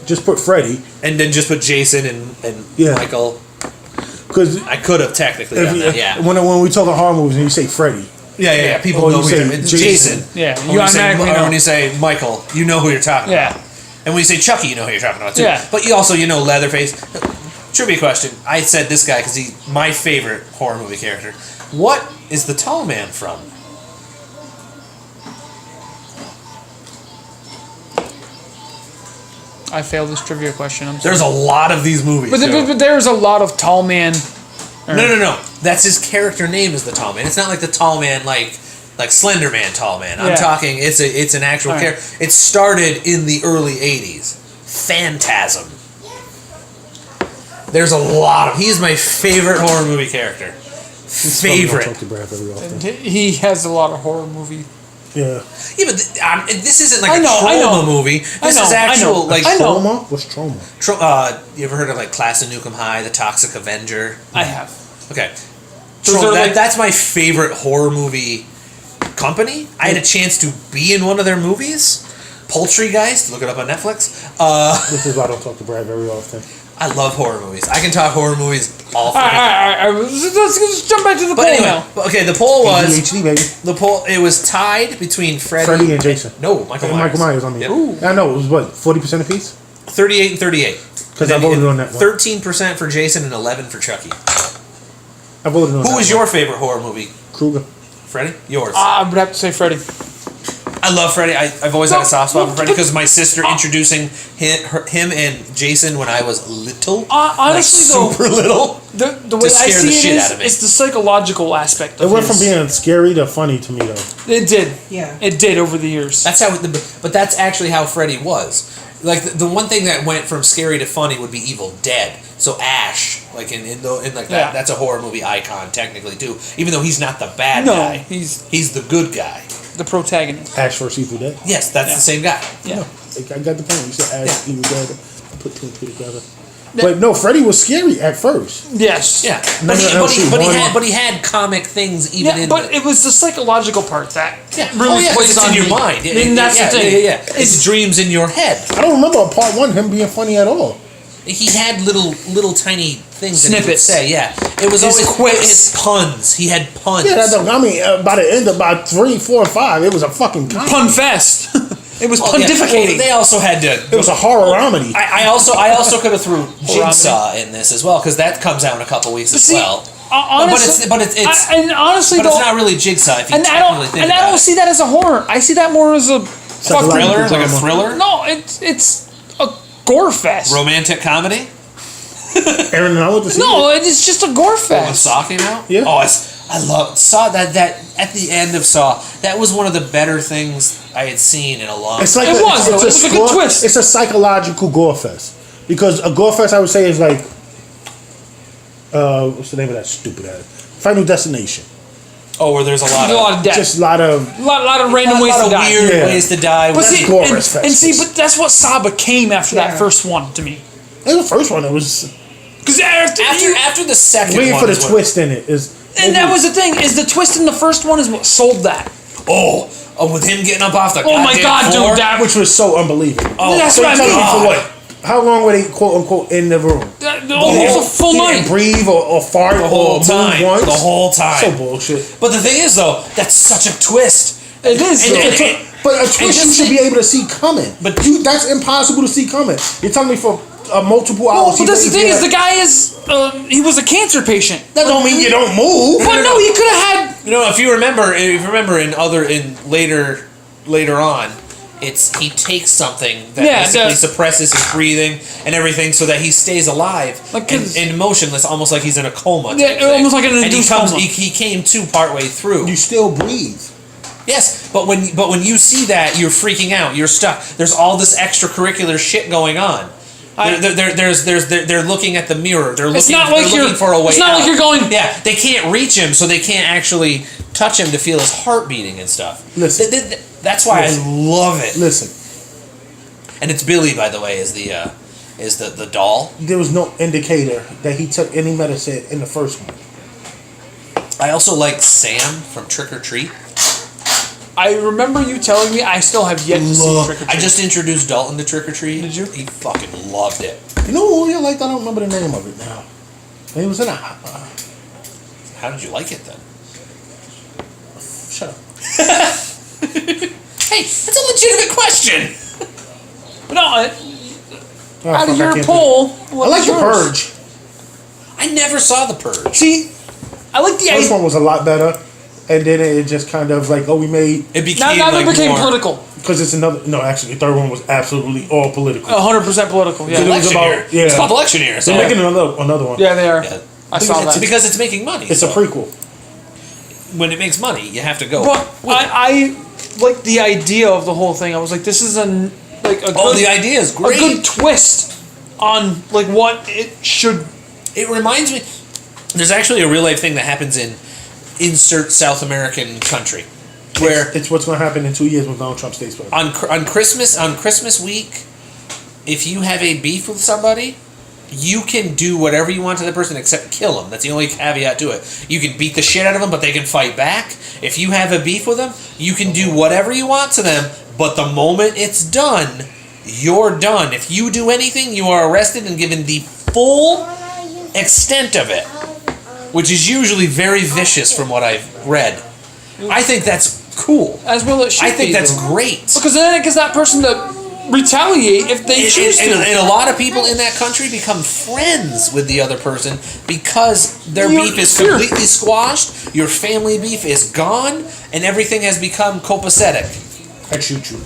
Just put Freddy. And then just put Jason and Yeah. Michael. Because I could have technically done that, yeah. when we talk about horror movies and you say Freddy, Yeah. People Or know you who say you're Jason. Jason. Yeah, Or you when automatically or know. when you say Michael, you know who you're talking Yeah. about. And when you say Chucky, you know who you're talking about too. Yeah. But you also know Leatherface. Trivia question. I said this guy because he's my favorite horror movie character. What is the Tall Man from? I failed this trivia question. I'm sorry. There's a lot of these movies. But, too. but there's a lot of tall man. No. That's his character name is the Tall Man. It's not like the Tall Man like Slender Man Tall Man. I'm Yeah. talking it's an actual All right. character. It started in the early 80s. Phantasm. There's a lot of he's my favorite horror movie character. Don't Favorite. talk to Brad very often. He has a lot of horror movie. Yeah. Yeah, but this isn't like I know, a I know. trauma movie. This is actual like I know. Trauma? What's trauma? you ever heard of like Class of Nukem High, The Toxic Avenger? I have. Okay. Those are like- That's my favorite horror movie company. I had a chance to be in one of their movies. Poultrygeist, look it up on Netflix. This is why I don't talk to Brad very often. I love horror movies. I can talk horror movies all All freaking right. Let's jump back to the But poll anyway, now. okay, the poll was ADHD, baby. it was tied between Freddy and Jason. No, Michael Myers. Michael Myers, I mean. Yep. Ooh. I know, it was what, 40% apiece? 38 and 38. Because I voted on that one. 13% for Jason and 11 for Chucky. I voted on that Who was one. your favorite horror movie? Kruger. Freddie? Yours. I would have to say Freddy. I love Freddie. I've always had a soft spot for Freddie because my sister introducing him and Jason when I was little. Honestly, like super little. the way I scare the see shit it out of me. is the psychological aspect It of went from his. being scary to funny to me, though. It did. Yeah. It did over the years. That's how. But that's actually how Freddie was. Like the one thing that went from scary to funny would be Evil Dead. So Ash, like in like Yeah. that's a horror movie icon technically too. Even though he's not the bad No, guy, he's the good guy. the protagonist. Ash vs. Evil Dead. Yes, that's the same guy. Yeah. I got the point. You said Ash, Evil Dead. Put two and two together. But no, Freddy was scary at first. Yes. Yeah, No, but, no, he, no, but, he, but, he one- had, but he had comic things even Yeah, in but the, it was the psychological part that yeah. really oh, yeah, 'cause plays it's on in your me. mind. I mean, that's yeah, the thing. Yeah. It's dreams in your head. I don't remember part one him being funny at all. He had little tiny things that he would Snippets. say. Yeah, it was His always quips. his puns. He had puns. Yeah, by the end of about 3, 4, and 5, it was a fucking comedy. Pun fest. It was Well, yeah, pontificating. well, they also had to. It was a horror comedy. I also could have threw Jigsaw in this as well because that comes out in a couple weeks as See, well. honestly, but it's and honestly, but it's though, not really Jigsaw if you and I technically don't think and I about don't it. see that as a horror. I see that more as a fuck Psychological Thriller, like a drama. thriller, No, it's a gore fest. romantic comedy. Aaron and I went to see No, it. it's just a gore When fest. Saw came out. Yeah. Oh, I love Saw that at the end of Saw. That was one of the better things I had seen in a long. It's like It was, though. It was a good score- twist. It's a psychological gore fest because a gore fest I would say is like, what's the name of that stupid ass? Final Destination. Oh, where there's a lot There's a lot of of death. Just a lot of lot of random ways to die. weird Yeah. ways to die. But That's see, gore and fest. see, but that's what Saw became after that Yeah. first one to me. in the first one. It was Because after the second waiting one for the is what- twist in it. Is and that was the thing, is the twist in the first one is what sold that. Oh, with him getting up off the. Oh my goddamn God, floor. dude, that which was so unbelievable. Oh, That's So what I tell me mean. for what? How long were they quote unquote in the room? Almost a full He night. didn't breathe or fart The whole or move time. once. The whole time. So bullshit. But the thing is, though, that's such a twist. It is. And- though. and- But a twist you just should think- be able to see coming. But- that's impossible to see coming. You're telling me for multiple Well, hours. but that's the thing is the guy is he was a cancer patient. that don't mean you don't move. But no, he could have had. You know, if you remember in later on, he takes something that Yeah, basically the- suppresses his breathing and everything, so that he stays alive Like, and, 'cause- and motionless, almost like he's in a coma. Yeah, type thing. almost like an and he induced comes. coma. He came to partway through. You still breathe. Yes, but when you see that, you're freaking out. You're stuck. There's all this extracurricular shit going on. They're looking at the mirror. They're looking. It's not they're like looking you're. for a way It's not out. like you're going. Yeah, they can't reach him, so they can't actually touch him to feel his heart beating and stuff. Listen. That's why Listen. I love it. Listen, And it's Billy, by the way, is the doll. there was no indicator that he took any medicine in the first one. I also like Sam from Trick or Treat. I remember you telling me. I still have yet to see Trick or I Treat. just introduced Dalton to Trick or Treat. Did you? He fucking loved it. You know what movie I liked? I don't remember the name of it now. He was in a. How did you like it then? Shut up. Hey, that's a legitimate question. But no, Oh, out fuck, of I your can't poll, think. I like The Purge. I never saw The Purge. See, I like the First idea. one was a lot better, and then it just kind of like, oh, we made It became Now like it became more political. because it's another. No, actually, the third one was absolutely all political. 100% political. Yeah. It was election about- year. yeah. It's called election year. So They're making another one. Yeah, they are. Yeah. I saw It's that. because it's making money. It's a so prequel. when it makes money, you have to go. But I like the idea of the whole thing. I was like, this is a good, the idea is a great. good twist on like what it should. It reminds me. There's actually a real life thing that happens in insert South American country, where It's what's going to happen in 2 years when Donald Trump stays president. on Christmas week, if you have a beef with somebody, you can do whatever you want to the person except kill them. That's the only caveat to it. You can beat the shit out of them, but they can fight back. If you have a beef with them, you can do whatever you want to them, but the moment it's done, you're done. If you do anything, you are arrested and given the full extent of it, which is usually very vicious from what I've read. I think that's cool. As well, it should I think be, that's though. great. Because then it gives that person to retaliate if they choose to. And a lot of people in that country become friends with the other person because their You're- beef is sure. completely squashed, your family beef is gone, and everything has become copacetic. I'd shoot you.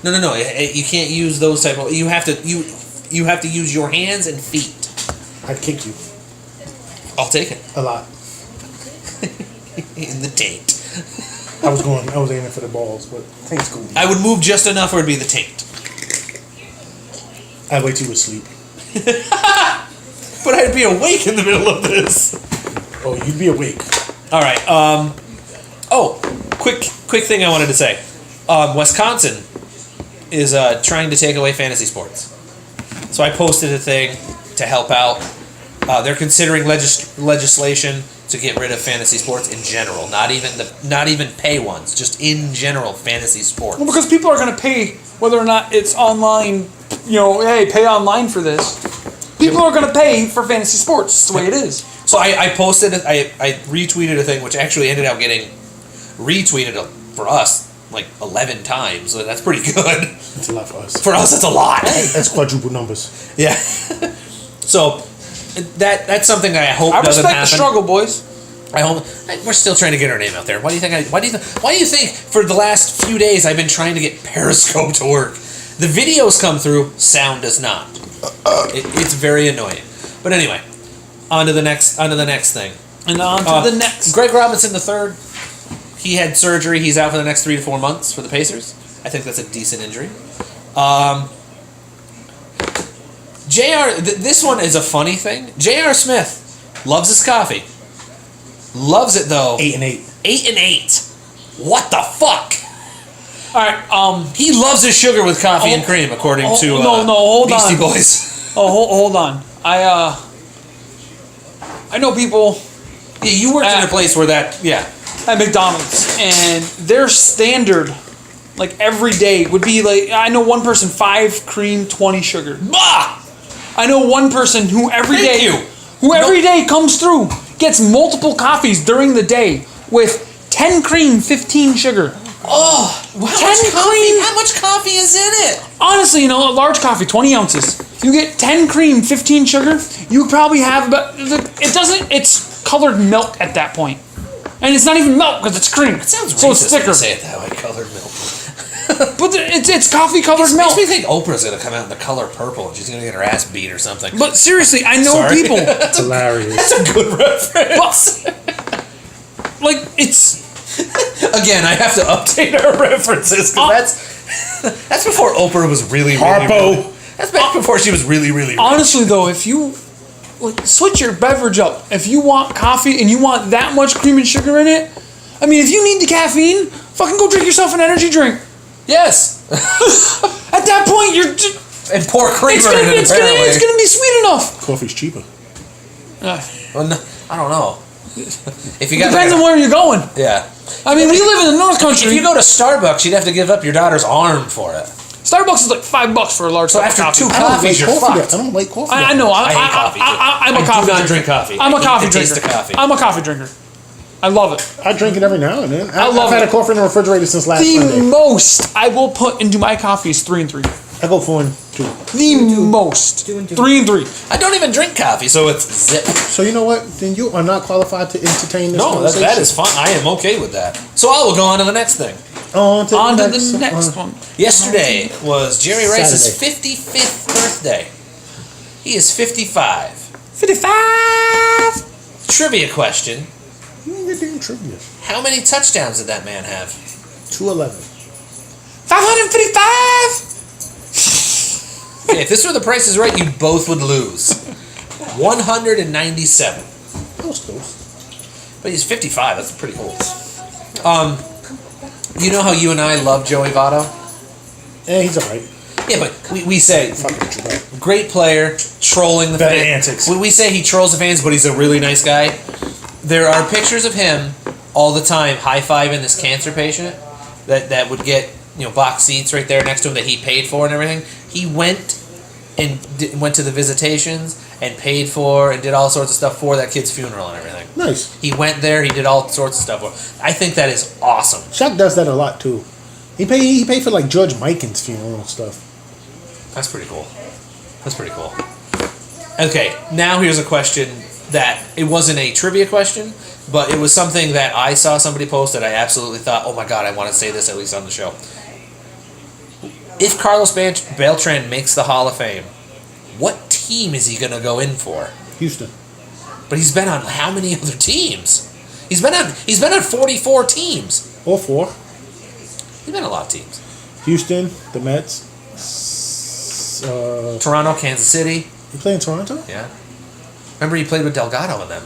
No, you can't use those type of. You have to use your hands and feet. I'd kick you I'll take it a lot. in the taint. I was aiming for the balls, but taint's cool. I would move just enough where it'd be the taint, I'd wait till you would sleep. but I'd be awake in the middle of this. Oh, you'd be awake. All right. Quick thing I wanted to say. Wisconsin is trying to take away fantasy sports. So I posted a thing to help out. They're considering legislation to get rid of fantasy sports in general, not even pay ones, just in general fantasy sports. Well, because people are going to pay whether or not it's online. Hey, pay online for this. People are going to pay for fantasy sports. It's the way it is. So I posted it. I retweeted a thing, which actually ended up getting retweeted for us like 11 times. So that's pretty good. It's a lot for us. For us, that's a lot. That's quadruple numbers. Yeah. So that's something I hope I doesn't respect happen. the struggle, boys. I hope we're still trying to get our name out there. Why do you think? Why do you think for the last few days I've been trying to get Periscope to work? The videos come through, sound does not. It's very annoying. But anyway, on to the next thing. And on to the next. Greg Robinson III. He had surgery. He's out for the next 3 to 4 months for the Pacers. I think that's a decent injury. This one is a funny thing. J.R. Smith loves his coffee. Loves it though. 8 and 8. 8 and 8. What the fuck? All right. He loves his sugar with coffee and cream, according to hold Beastie on. Boys. Hold on. I know people Yeah, you worked in a place where that. Yeah. at McDonald's, and their standard, like every day, would be like, I know one person 5 cream, 20 sugar. Bah! I know one person who every Thank day, you. who every day comes through, gets multiple coffees during the day with 10 cream, 15 sugar. Oh, how much coffee is in it? Honestly, a large coffee, 20 ounces. You get 10 cream, 15 sugar, you probably have about, it's colored milk at that point. And it's not even milk because it's cream. It sounds so it's racist when thicker. you say it that way, colored milk. But it's coffee colored It milk. makes me think Oprah's going to come out in the color purple and she's going to get her ass beat or something. But seriously, I know Sorry. people. It's hilarious. That's a good reference. Like, it's... Again, I have to update our references because that's before Oprah was really, really. That's back before she was really, really. Honestly, though, if you switch your beverage up, if you want coffee and you want that much cream and sugar in it, I mean, if you need the caffeine, fucking go drink yourself an energy drink. Yes. At that point, you're just... And pour creamer in it, It's apparently. gonna be sweet enough. Coffee's cheaper. Well, no, I don't know. If you got Depends on where you're going. Yeah. I mean, we live in the North Country. If you go to Starbucks, you'd have to give up your daughter's arm for it. Starbucks is like $5 for a large cup of after coffee. 2 I don't coffees, like you're coffee. fucked. I don't like coffee. I know. I hate coffee, too. I'm a I do coffee not drinker. drink coffee. I'm I a coffee hate the taste drinker. of coffee. I'm a coffee drinker. I love it. I drink it every now and then. love I've had it. a coffee in the refrigerator since last The Sunday. most I will put into my coffee is 3 and 3. I go 4 and 2. The most. 2 and 2. 3 and 3. I don't even drink coffee, so it's zip. So you know what? Then you are not qualified to entertain this No, conversation. that is fine. I am okay with that. So I will go on to the next thing. On to The next one. Yesterday was Jerry Rice's Saturday. 55th birthday. He is 55. 55. Trivia question. You ain't get damn trivia. How many touchdowns did that man have? 211. 555. Okay, if this were the Price is Right, you both would lose. 197. That was close. But he's 55. That's pretty old. You know how you and I love Joey Votto? Yeah, he's alright. Yeah, but we say Fucking with you, right? great player, trolling the Better fans. antics. We say he trolls the fans, but he's a really nice guy. There are pictures of him all the time high-fiving this cancer patient that would get box seats right there next to him that he paid for and everything. He went and went to the visitations and paid for and did all sorts of stuff for that kid's funeral and everything. Nice. He went there. He did all sorts of stuff for. I think that is awesome. Shaq does that a lot too. He paid for like George Mikan's funeral and stuff. That's pretty cool. That's pretty cool. Okay, now here's a question that it wasn't a trivia question, but it was something that I saw somebody post that I absolutely thought, oh my god, I want to say this at least on the show. If Carlos Beltran makes the Hall of Fame, what team is he going to go in for? Houston. But he's been on how many other teams? He's been on 44 teams. All 4. He's been on a lot of teams. Houston, the Mets. Toronto, Kansas City. You play in Toronto? Yeah. Remember he played with Delgado and them.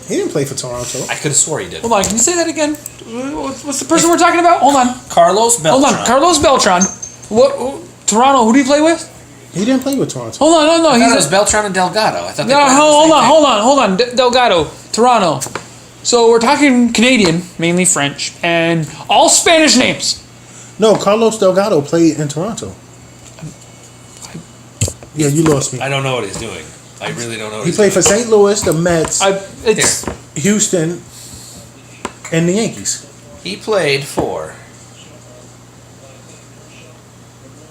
He didn't play for Toronto. I could have swore he did. Hold on, can you say that again? What's the person we're talking about? Hold on. Carlos Beltran. Hold on. Carlos Beltran. What? Toronto. Who do you play with? He didn't play with Toronto. Hold on, no. I thought it He's was Beltran and Delgado. I thought. no. Hold on. Delgado, Toronto. So we're talking Canadian, mainly French, and all Spanish names. No, Carlos Delgado played in Toronto. Yeah, you lost me. I don't know what he's doing. I really don't know. What He played for St. Louis, the Mets, It's Houston, and the Yankees. He played for.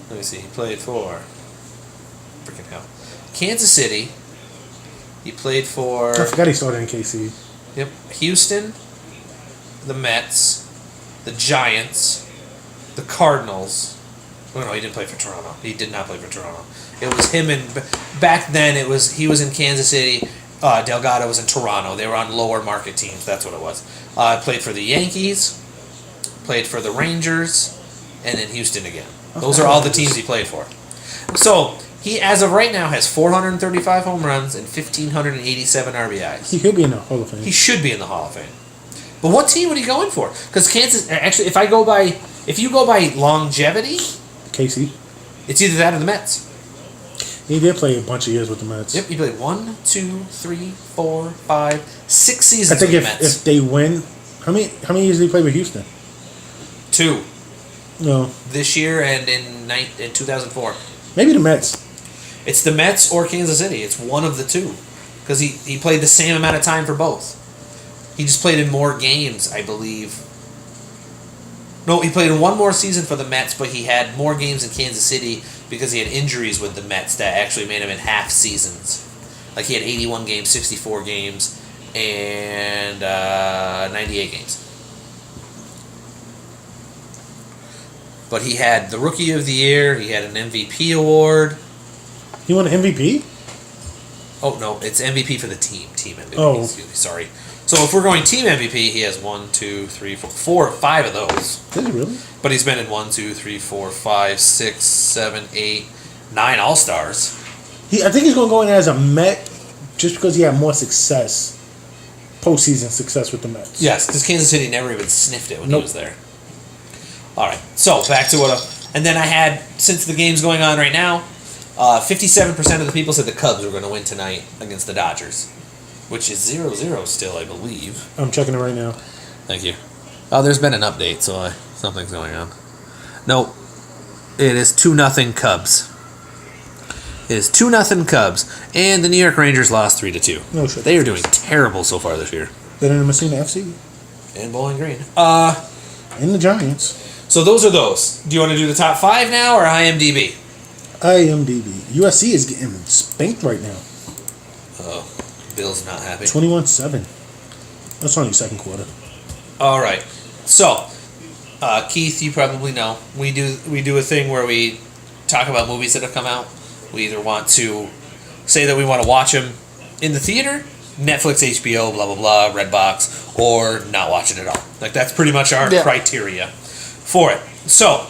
Let me see. He played for. Freaking hell. Kansas City. He played for. I forgot he started in KC. Yep. Houston. The Mets. The Giants. The Cardinals. Oh no, he didn't play for Toronto. He did not play for Toronto. It was him and back then. He was in Kansas City. Delgado was in Toronto. They were on lower market teams. That's what it was. Played for the Yankees. Played for the Rangers, and then Houston again. Those are all the teams he played for. So he, as of right now, has 435 home runs and 1,587 RBIs. He could be in the Hall of Fame. He should be in the Hall of Fame. But what team would he go in for? Because Kansas, actually, if you go by longevity, KC. it's either that or the Mets. He did play a bunch of years with the Mets. Yep, he played 1, 2, 3, 4, 5, 6 seasons I think with the Mets. if they win, how many years did he play with Houston? 2 No, this year and in 2004. maybe the Mets. It's the Mets or Kansas City. It's one of the two. Because he played the same amount of time for both. He just played in more games, I believe. No, he played in one more season for the Mets, but he had more games in Kansas City because he had injuries with the Mets that actually made him in half seasons. Like he had 81 games, 64 games, and 98 games. But he had the Rookie of the Year. He had an MVP award. He won an MVP? Oh, no, it's MVP for the team. Team MVP, Oh. excuse me, sorry. So if we're going team MVP, he has 1, 2, 3, 4, 5 of those. Did he really? But he's been in 1, 2, 3, 4, 5, 6, 7, 8, 9 All-Stars. I think he's going to go in as a Met just because he had more success, postseason success with the Mets. Yes, because Kansas City never even sniffed it when Nope. he was there. All right, so back to and then I had, since the game's going on right now, 57% of the people said the Cubs were going to win tonight against the Dodgers, which is 0-0 still, I believe. I'm checking it right now. Thank you. Oh, there's been an update, so something's going on. No, it is 2-0 Cubs. It is 2-0 Cubs, and the New York Rangers lost 3-2. No shit. They are doing terrible so far this year. Better than Messina FC And Bowling Green. and the Giants. So those are those. Do you want to do the top 5 now or IMDb? IMDb. USC is getting spanked right now. Oh, Bill's not happy. 21-7. That's only second quarter. All right. So, Keith, you probably know we do a thing where we talk about movies that have come out. We either want to say that we want to watch them in the theater, Netflix, HBO, blah blah blah, Redbox, or not watch it at all. Like that's pretty much our criteria for it. So,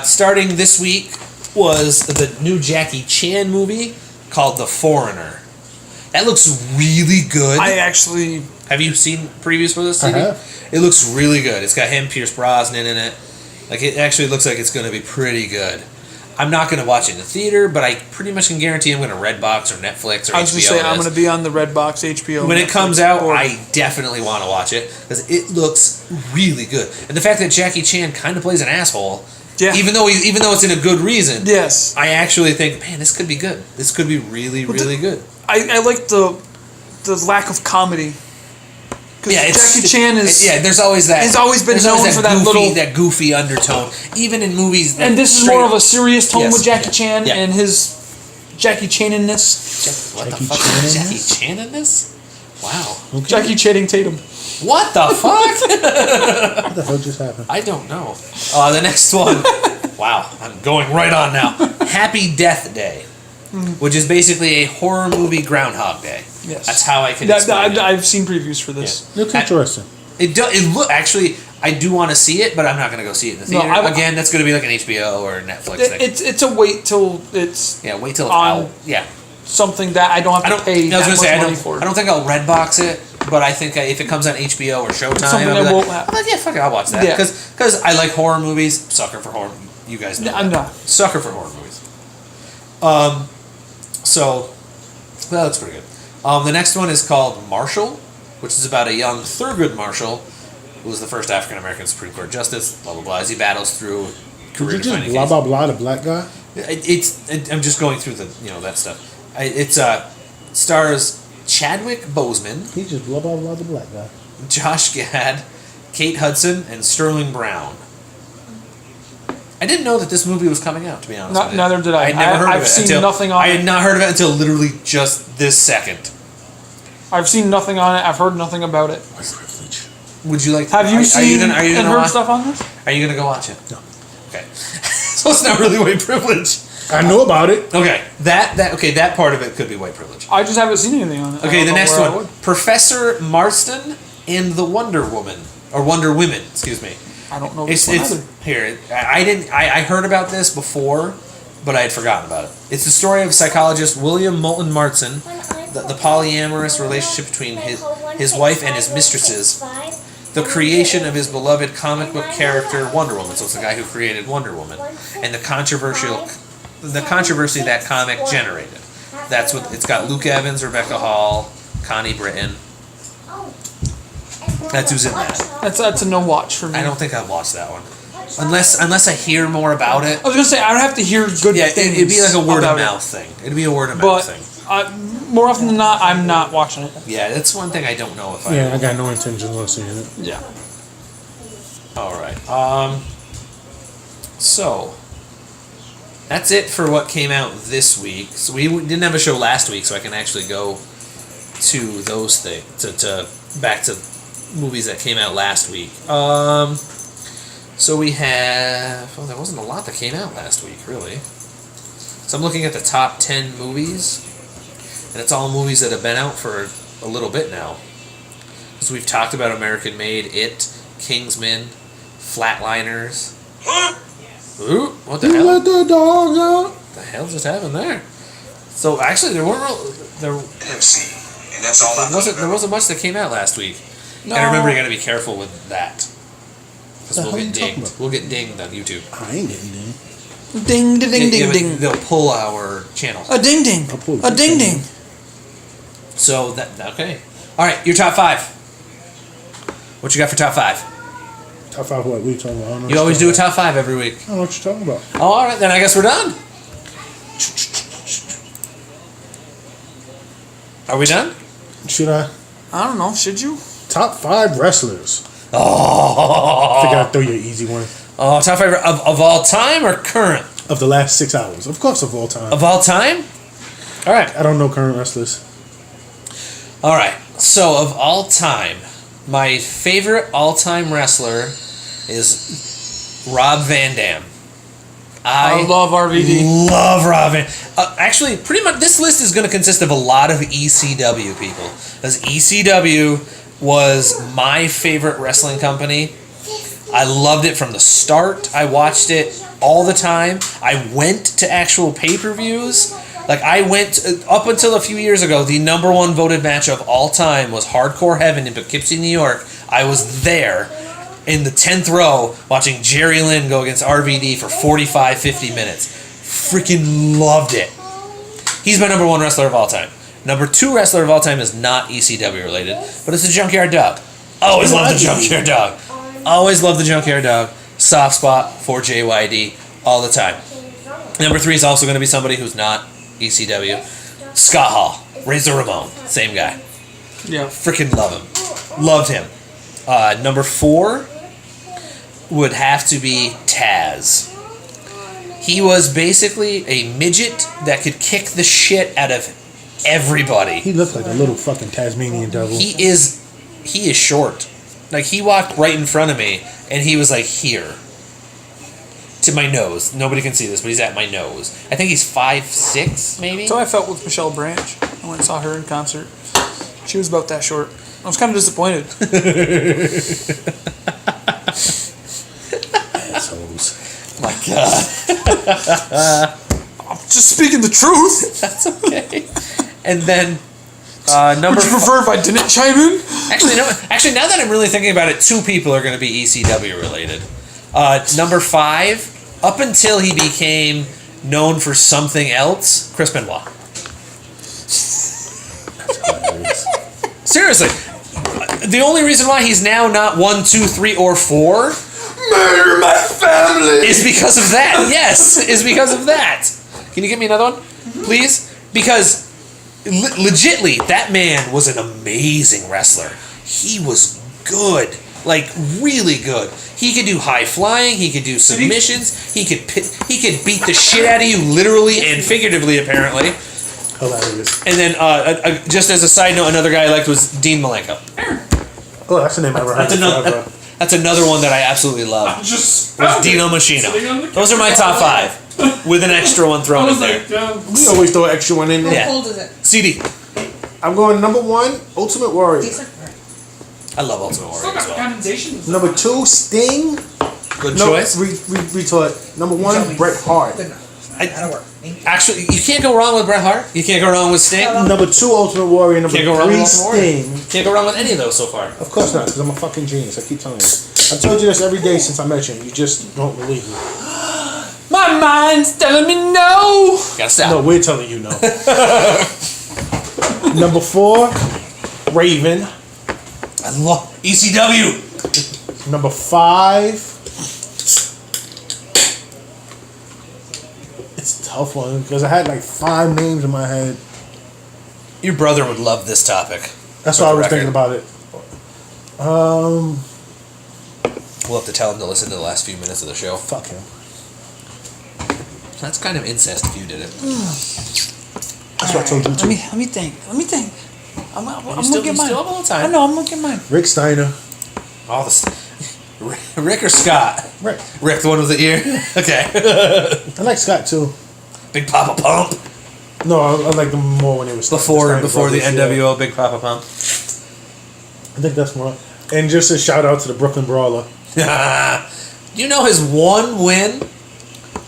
starting this week was the new Jackie Chan movie called The Foreigner. That looks really good. Have you seen previews for this TV? I have. It looks really good. It's got him, Pierce Brosnan in it. Like it actually looks like it's going to be pretty good. I'm not going to watch it in the theater, but I pretty much can guarantee I'm going to Redbox or Netflix or HBO. I was going to say I'm going to be on the Redbox, HBO. When Netflix it comes out, board. I definitely want to watch it because it looks really good. And the fact that Jackie Chan kind of plays an asshole, even though it's in a good reason, yes, I actually think, man, this could be good. This could be really, really good. I like the lack of comedy. Jackie Chan is there's always that. He's always been known for that goofy undertone, even in movies. And this is more of a serious tone with Jackie Chan Yeah. and his Jackie Chan-inness. What the fuck? Jackie Chan in this? Wow. Okay. Jackie Channing Tatum. What the fuck? What the hell just happened? I don't know. The next one. Wow, I'm going right on now. Happy Death Day, which is basically a horror movie Groundhog Day. Yes, that's how I can explain it. I've seen previews for this. Yeah. Looks interesting. Actually, I do want to see it, but I'm not going to go see it in the theater. Again, that's going to be like an HBO or Netflix thing. It's a wait till it's wait till it's on out. Yeah, something that I don't have to pay that much money for. I don't think I'll Redbox it, but I think if it comes on HBO or Showtime, something I'm that like, won't happen. I'm like, yeah, fuck it, I'll watch that because I like horror movies. Sucker for horror. You guys know. I'm that. not. Sucker for horror movies. So, well, that's pretty good. The next one is called Marshall, which is about a young Thurgood Marshall, who was the first African American Supreme Court justice. Blah blah blah. As he battles through Did you just career-defining blah case. blah blah the black guy? I'm just going through the that stuff. It's stars Chadwick Boseman, He just blah blah blah the black guy. Josh Gad, Kate Hudson, and Sterling Brown. I didn't know that this movie was coming out. To be honest, with you. Neither did I. I had never heard I've of it seen until, nothing on I it. had not heard of it until literally just this second. I've seen nothing on it. I've heard nothing about it. Would you like? Have you seen Are you and gonna heard watch, stuff on this? Are you gonna go watch it? No. Okay. So it's not really white privilege. I know about it. Okay. That part of it could be white privilege. I just haven't seen anything on it. I Okay, don't the know next where I one. would. Professor Marston and the Wonder Woman. Or Wonder Women, excuse me. I don't know this one either. Here. I heard about this before, but I had forgotten about it. It's the story of psychologist William Moulton Marston, the polyamorous relationship between his wife and his mistresses, the creation of his beloved comic book character Wonder Woman. So it's the guy who created Wonder Woman, and the controversy that comic generated. That's what it's got. Luke Evans, Rebecca Hall, Connie Britton. That's who's in that. That's a no watch for me. I don't think I've watched that one, unless I hear more about it. I was gonna say I'd have to hear good Yeah, things. it'd be like a word of about mouth thing. It'd be a word of But mouth thing. more often than not, I'm not watching it. Yeah, that's one thing I don't know if I. Yeah, I got no intention of seeing it. Yeah. All right. So that's it for what came out this week. So we didn't have a show last week, so I can actually go to those things to back to movies that came out last week. So we have. Well, there wasn't a lot that came out last week, really. So I'm looking at the top 10 movies, and it's all movies that have been out for a little bit now. So we've talked about American Made, It, Kingsman, Flatliners. Ooh, what the You hell? let the dogs out. What the hell just happened there? So actually, there wasn't much that came out last week. No. And remember, you got to be careful with that, because The we'll hell get you talking dinged. about? We'll get dinged on YouTube. I ain't getting in. Ding, ding, ding, Yeah, ding, ding. They'll pull our channel. A ding, ding. I'll pull A it. ding, ding. So that okay. All right, your top 5. What you got for top 5? Top 5 what? What are you talking about? I don't know You what always you're do a top 5 every week. I don't know what you're talking about. Oh, all right, then I guess we're done. Are we done? Should I? I don't know. Should you? Top 5 wrestlers. Oh, Figure I'd throw you an easy one. top 5 of all time or current? Of the last 6 hours. Of course, of all time. Of all time? All right. I don't know current wrestlers. All right. So of all time, my favorite all-time wrestler is Rob Van Dam. I love RVD. Love Rob Van. Actually, pretty much this list is going to consist of a lot of ECW people, because ECW was my favorite wrestling company. I loved it from the start. I watched it all the time. I went to actual pay-per-views. Like, I went, up until a few years ago, the number 1 voted match of all time was Hardcore Heaven in Poughkeepsie, New York. I was there in the 10th row watching Jerry Lynn go against RVD for 45, 50 minutes. Freaking loved it. He's my number 1 wrestler of all time. Number 2 wrestler of all time is not ECW related, but it's the Junkyard Dog. Always love the Junkyard Dog. Always love the Junkyard Dog. Soft spot for JYD all the time. Number 3 is also going to be somebody who's not ECW. Scott Hall. Razor Ramon. Same guy. Yeah. Freaking love him. Loved him. Number 4 would have to be Taz. He was basically a midget that could kick the shit out of everybody. He looked like a little fucking Tasmanian devil. He is short. Like, he walked right in front of me, and he was like here. To my nose. Nobody can see this, but he's at my nose. I think he's 5'6", maybe? So I felt with Michelle Branch. I went and saw her in concert. She was about that short. I was kind of disappointed. Assholes. My God. I'm just speaking the truth. That's okay. And then, number Would you prefer if I didn't chime in? Actually, no. Actually, now that I'm really thinking about it, 2 people are going to be ECW related. Number 5 up until he became known for something else, Chris Benoit. Seriously, the only reason why he's now not 1, 2, 3, or 4 Murder my family! is because of that. Yes, is because of that. Can you give me another one, please? Because legitly, that man was an amazing wrestler. He was good, like really good. He could do high flying. He could do submissions. He could beat the shit out of you, literally and figuratively, apparently. Hilarious. And then, just as a side note, another guy I liked was Dean Malenko. Oh, that's the name I ever heard. That's another one that I absolutely love. Just Was Dino Machino. Those are my top 5, with an extra one thrown in there. We always throw an extra one in there. Yeah. How old is it? CD. I'm going number 1, Ultimate Warrior. Decent? Alright. I love Ultimate Warrior as well. condensation. Number 2, Sting. Good choice. Retort. Number 1, Bret Hart. Good enough. That'll work. Actually, you can't go wrong with Bret Hart. You can't go wrong with Sting. Number 2, Ultimate Warrior. Number Can't go wrong 3, with Ultimate Warrior. Sting. Can't go wrong with any of those so far. Of course not, because I'm a fucking genius. I keep telling you. I've told you this every day since I met you. You just don't believe me. My mind's telling me no. Gotta stop. No, we're telling you no. Number 4, Raven. I love ECW. Number 5. It's a tough one because I had like 5 names in my head. Your brother would love this topic. That's For why I the was record. thinking about it. We'll have to tell him to listen to the last few minutes of the show. Fuck him. That's kind of incest if you did it. That's what I told you Let too. me think. I'm You gonna still get mine. have a little time. I know. I'm gonna get mine. Rick Steiner. All the Rick or Scott? Rick. Rick, the one with the ear. Okay. I like Scott too. Big Papa Pump. No, I like them more when it was Before Steiner the brothers, yeah. NWO Big Papa Pump. I think that's more. And just a shout out to the Brooklyn Brawler. You know his one win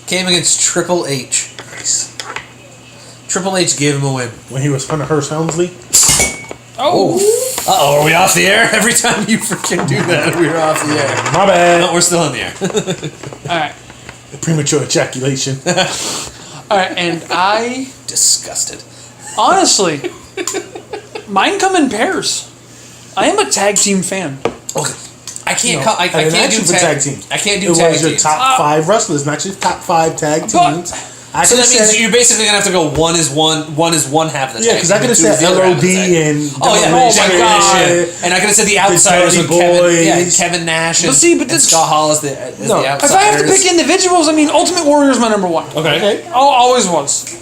came against Triple H. Nice. Triple H gave him a win. When he was Hunter Hearst Helmsley. Oh. Uh-oh, are we off the air? Every time you freaking do that, we're off the air. My bad. No, we're still on the air. All right. Premature ejaculation. All right. And I Disgusted. honestly, mine come in pairs. I am a tag team fan. Okay. I can't. No, I I didn't can't ask do you for tag team. I can't It do tag was your teams. top 5 wrestlers, not your top 5 tag But- teams. I So could that have means said, you're basically gonna have to go one is one half of the yeah, tag because I team, could have and two is said the other half of LOD the tag team. and Oh yeah, my God. and I could have said the outsiders Dirty with Kevin, Boys. Kevin Nash and, But see, but and this- Scott Hall as the No. the If outsiders. I have to pick individuals, I mean, Ultimate Warrior is my number 1. Okay. Oh, always was.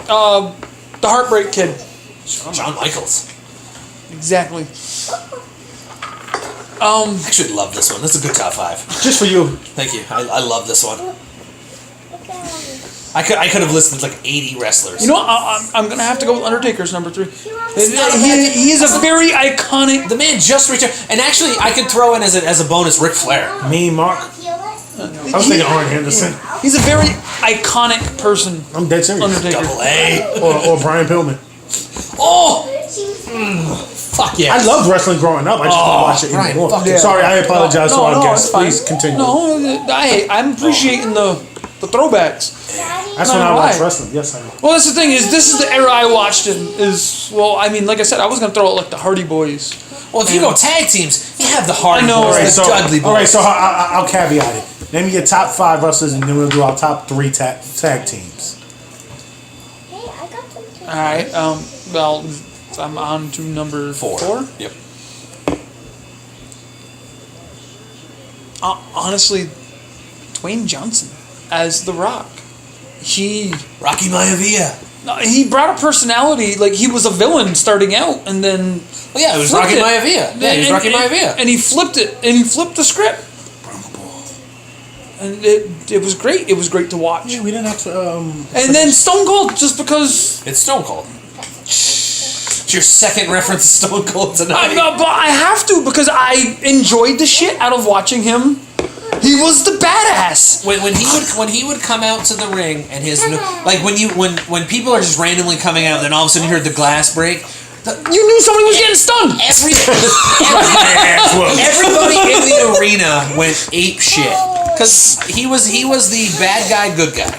The Heartbreak Kid. Shawn Michaels. Exactly. I actually love this one. This is a good top 5. just for you. Thank you. I love this one. I could have listed like 80 wrestlers. You know what? I'm gonna have to go with Undertaker's number 3. not a bad- He is a very iconic. The man just returned, and actually, I could throw in as a bonus Ric Flair. Me, Mark. I was thinking Arn Henderson. He's a very iconic person. I'm dead serious. Undertaker. Double A. Or Brian Pillman. Oh, fuck yeah! I loved wrestling growing up. I just don't watch it Brian anymore. fucking- Sorry, I apologize to our guests. it's fine. Please continue. No, I'm appreciating the throwbacks. That's when I Why? watched wrestling. Yes, I know. Well, that's the thing is, this is the era I watched in. I mean, like I said, I was gonna throw out like the Hardy Boys. Well, if you go tag teams, you have the Hardy I know, Boys, right? the Dudley Boys. all right, so I'll caveat it. Name me your top 5 wrestlers, and then we'll do our top 3 tag teams. All right. Well, I'm on to number 4. Yep. Honestly, Dwayne Johnson as The Rock. Rocky Maivia. He brought a personality. Like he was a villain starting out, and then Oh yeah, it was flipped Rocky it. Maivia. Yeah, he was Rocky Maivia. and he flipped it, and he flipped the script. And it was great. It was great to watch. Yeah, we didn't actually. And then Stone Cold, just because It's Stone Cold. It's your second reference to Stone Cold tonight. but I have to because I enjoyed the shit out of watching him. He was the badass. When he would come out to the ring and his like when people are just randomly coming out, then all of a sudden you heard the glass break. You knew somebody was getting stunned. Everybody in the arena went ape shit. Because he was the bad guy, good guy.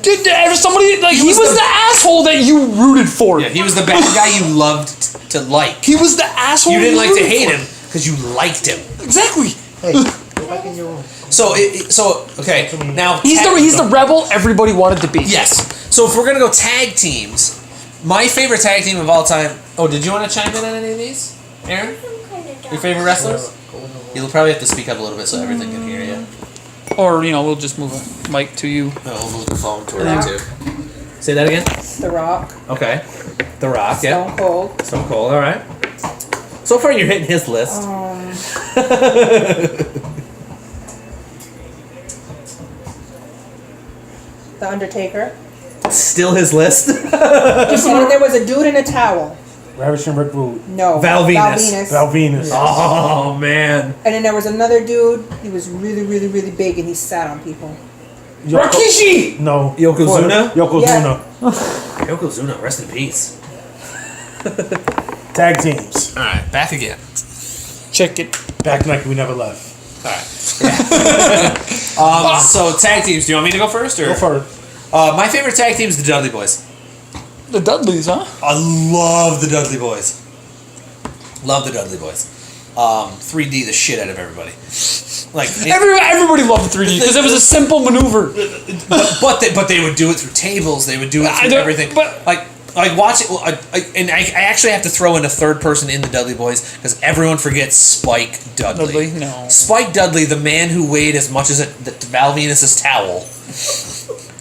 Dude, somebody like he was the asshole that you rooted for. Yeah, he was the bad guy you loved to like. He was the asshole You didn't like to rooted hate for. him because you liked him. Exactly. Hey, go back in your room. So okay. Now He's the rebel everybody wanted to be. yes. So if we're gonna go tag teams, my favorite tag team of all time. Oh, did you want to chime in on any of these, Aaron? Your favorite wrestlers? You'll probably have to speak up a little bit so everything can hear you. Or we'll just move a mic to you. No, we'll move the phone to her too. Say that again. The Rock. Okay. The Rock. Yeah. Stone Cold. Stone Cold. All right. So far, you're hitting his list. The Undertaker. Still his list. And then there was a dude in a towel. Ravishing Rick Rude. No. Val Venus. Val Venus. Oh man. And then there was another dude. He was really, really, really big, and he sat on people. Rikishi! No. Yokozuna? Yokozuna. Yokozuna, rest in peace. Tag teams. All right, back again. Check it. Back like we never left. All right. So tag teams. Do you want me to go first or? Go first. My favorite tag team is the Dudley Boys. The Dudleys, huh? I love the Dudley Boys. Love the Dudley Boys. 3D the shit out of everybody. Like Everybody loved the 3D because it was a simple maneuver. but they would do it through tables. They would do it through everything. but- like watch it. And I actually have to throw in a third person in the Dudley Boys because everyone forgets Spike Dudley. Dudley, no. Spike Dudley, the man who weighed as much as Val Venus's towel.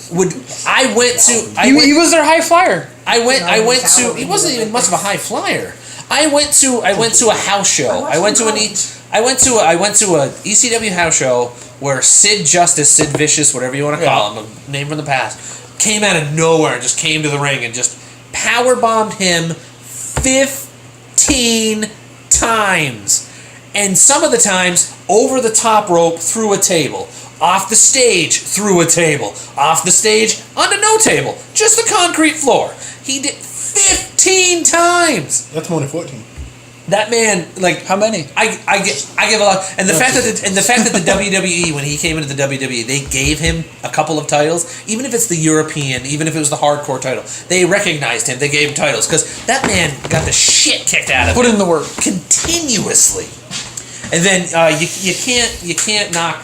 He was their high flyer. I went to. He wasn't even much of a high flyer. I went to a house show. I went to a ECW house show where Sid Justice, Sid Vicious, whatever you want to call him, a name from the past, came out of nowhere and just came to the ring and just power bombed him 15 times, and some of the times over the top rope through a table. Off the stage, through a table. Off the stage, onto no table. Just the concrete floor. He did 15 times. That's more than 14. That man, like, How many? I give a lot, and the fact that the WWE, when he came into the WWE, they gave him a couple of titles, even if it's the European, even if it was the hardcore title, they recognized him. They gave him titles because that man got the shit kicked out of him. Put in the work. Continuously. And then you can't knock.